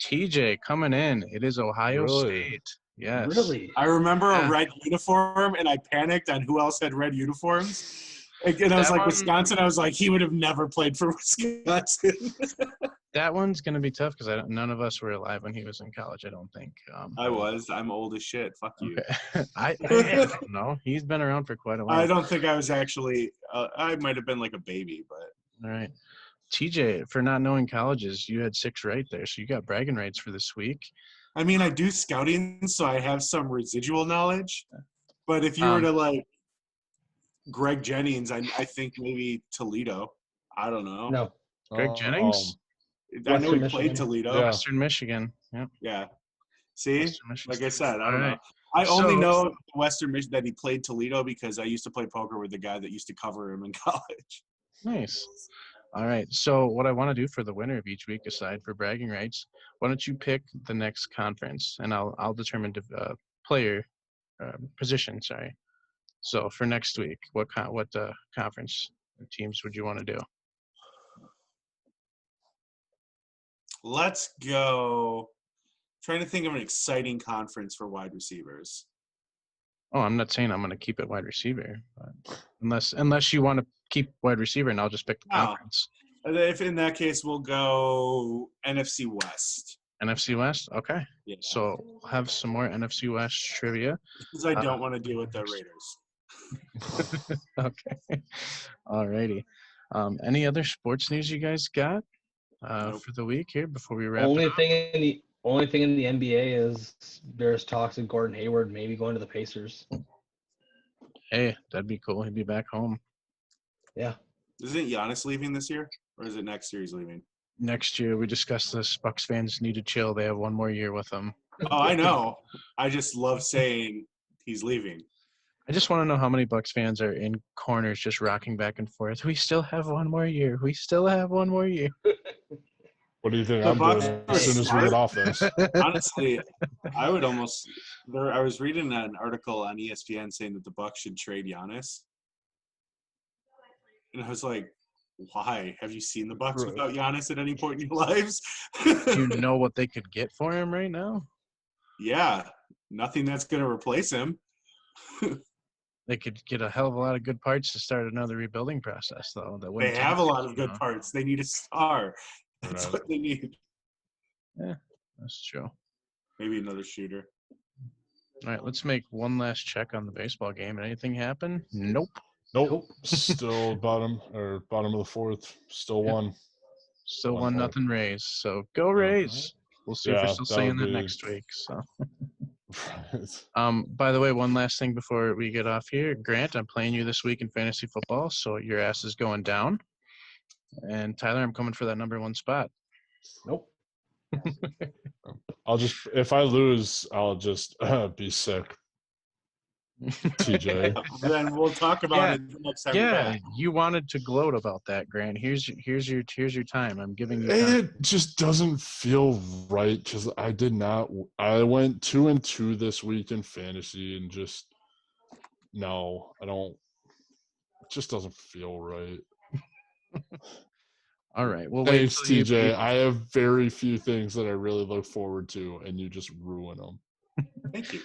S1: TJ coming in. It is Ohio
S4: Really?
S1: State. Yes.
S2: Really?
S3: I remember
S1: Yeah.
S3: a red uniform, and I panicked on who else had red uniforms. And I was
S1: That
S3: like,
S1: one-
S3: Wisconsin. I was like, he would have never played for Wisconsin.
S1: That one's gonna be tough because none of us were alive when he was in college. I don't think.
S3: I was. I'm old as shit. Fuck you.
S1: Okay. I don't know. He's been around for quite a while.
S3: I don't think I was actually. I might have been like a baby, but
S1: All right. TJ, for not knowing colleges, you had 6 right there, so you got bragging rights for this week.
S3: I mean, I do scouting, so I have some residual knowledge. But if you were to like Greg Jennings, I think maybe Toledo. I don't know.
S2: No.
S1: Greg Jennings?
S3: I know he
S2: Western
S3: played
S2: Michigan.
S3: Toledo.
S4: Yeah.
S1: Western Michigan. Yep.
S3: Yeah. See,
S1: Western Michigan
S3: like I said, I
S1: All
S3: don't
S1: right.
S3: know. I only know Western Michigan that he played Toledo because I used to play poker with the guy that used to cover him in college.
S1: Nice. All right. So what I want to do for the winner of each week, aside for bragging rights, why don't you pick the next conference, and I'll determine player position. Sorry. So for next week, what conference teams would you want to do?
S3: Let's go. Trying to think of an exciting conference for wide receivers.
S1: Oh, I'm not saying I'm going to keep it wide receiver, but unless you want to keep wide receiver, and I'll just pick the conference.
S3: If in that case, we'll go NFC West.
S1: NFC West? Okay.
S3: Yeah.
S1: So we'll have some more NFC West trivia.
S3: Because I don't want to deal with the Raiders.
S1: Okay. All righty. Any other sports news you guys got for the week here before we wrap
S2: Only
S1: it up?
S2: Only thing in the NBA is there's talks of Gordon Hayward maybe going to the Pacers.
S1: Hey, that'd be cool. He'd be back home.
S2: Yeah.
S3: Isn't Giannis leaving this year? Or is it next year he's leaving?
S1: Next year, we discussed this. Bucks fans need to chill. They have one more year with him.
S3: Oh, I know. I just love saying he's leaving.
S1: I just want to know how many Bucks fans are in corners just rocking back and forth. We still have one more year. We still have one more year.
S4: What do you think
S3: The
S4: I'm
S3: Bucks
S4: doing
S3: are
S4: as soon as we get off this?
S3: Honestly, I would almost – I was reading an article on ESPN saying that the Bucks should trade Giannis. And I was like, why? Have you seen the Bucks without Giannis at any point in your lives?
S1: Do you know what they could get for him right now?
S3: Yeah, nothing that's going to replace him.
S1: They could get a hell of a lot of good parts to start another rebuilding process, though.
S3: They have a lot of good parts. They need a star. That's what they need.
S1: Yeah, that's true.
S3: Maybe another shooter.
S1: All right, let's make one last check on the baseball game. Anything happen? Nope.
S4: Still bottom of the fourth. Still one.
S1: Still 1-0 Rays. So go Rays. We'll see if we're still saying that next week. So. By the way, one last thing before we get off here. Grant, I'm playing you this week in fantasy football, so your ass is going down. And Tyler, I'm coming for that number 1 spot.
S2: Nope.
S4: If I lose, I'll just be sick. TJ.
S3: Then we'll talk about it the next time.
S1: Yeah, you wanted to gloat about that, Grant. Here's your time. I'm giving you time.
S4: It just doesn't feel right because I went 2-2 this week in fantasy and I don't. It just doesn't feel right.
S1: All right. Well,
S4: thanks, TJ. I have very few things that I really look forward to, and you just ruin them.
S3: Thank you.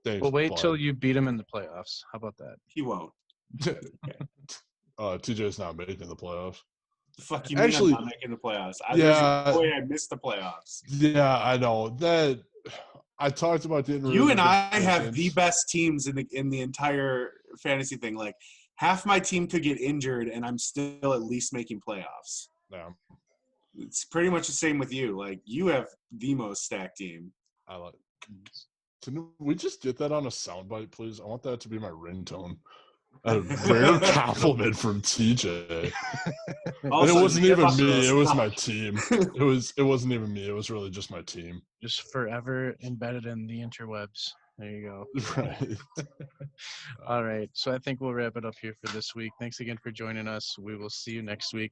S4: Thanks.
S1: Well, wait till you beat him in the playoffs. How about that?
S3: He won't.
S4: TJ's not making the playoffs.
S3: The fuck you mean I'm not making the playoffs? There's no way I missed the playoffs.
S4: Yeah, I know that. I talked about the
S3: you and I have the best teams in the entire fantasy thing. Like half my team could get injured, and I'm still at least making playoffs.
S4: Yeah.
S3: It's pretty much the same with you. Like you have the most stacked team.
S4: I like. Can we just get that on a soundbite, please? I want that to be my ringtone. A rare compliment from TJ. Also, and it wasn't even me. It was my team. It wasn't even me. It was really just my team.
S1: Just forever embedded in the interwebs. There you go.
S4: Right.
S1: All right. So I think we'll wrap it up here for this week. Thanks again for joining us. We will see you next week.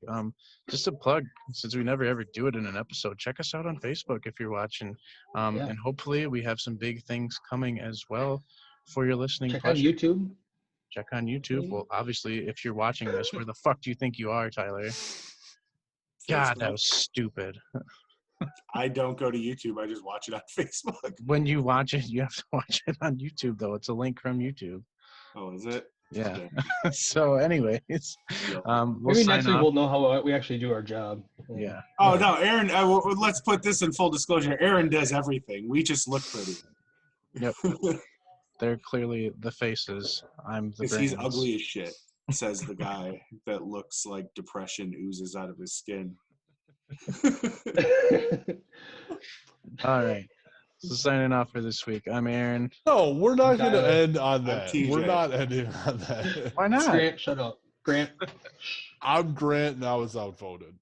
S1: Just a plug, since we never ever do it in an episode, check us out on Facebook if you're watching. And hopefully we have some big things coming as well for your listening.
S2: Check on YouTube.
S1: Check on YouTube. Well, obviously, if you're watching this, where the fuck do you think you are, Tyler? God, that was stupid.
S3: I don't go to YouTube. I just watch it on Facebook.
S1: When you watch it, you have to watch it on YouTube, though. It's a link from YouTube.
S3: Oh, is it?
S1: Yeah.
S3: Okay.
S1: So, anyways,
S2: maybe next week we'll know how we actually do our job.
S1: Yeah.
S3: Oh, no, Aaron, let's put this in full disclosure. Aaron does everything. We just look pretty.
S1: Yep. They're clearly the faces. I'm the brains.
S3: He's ugly as shit, says the guy that looks like depression oozes out of his skin.
S1: All right. So signing off for this week. I'm Aaron.
S4: No, we're not going to end on that.
S3: TJ.
S4: We're not ending on that.
S1: Why not?
S2: Grant, shut up. Grant.
S4: I'm Grant, and I was outvoted.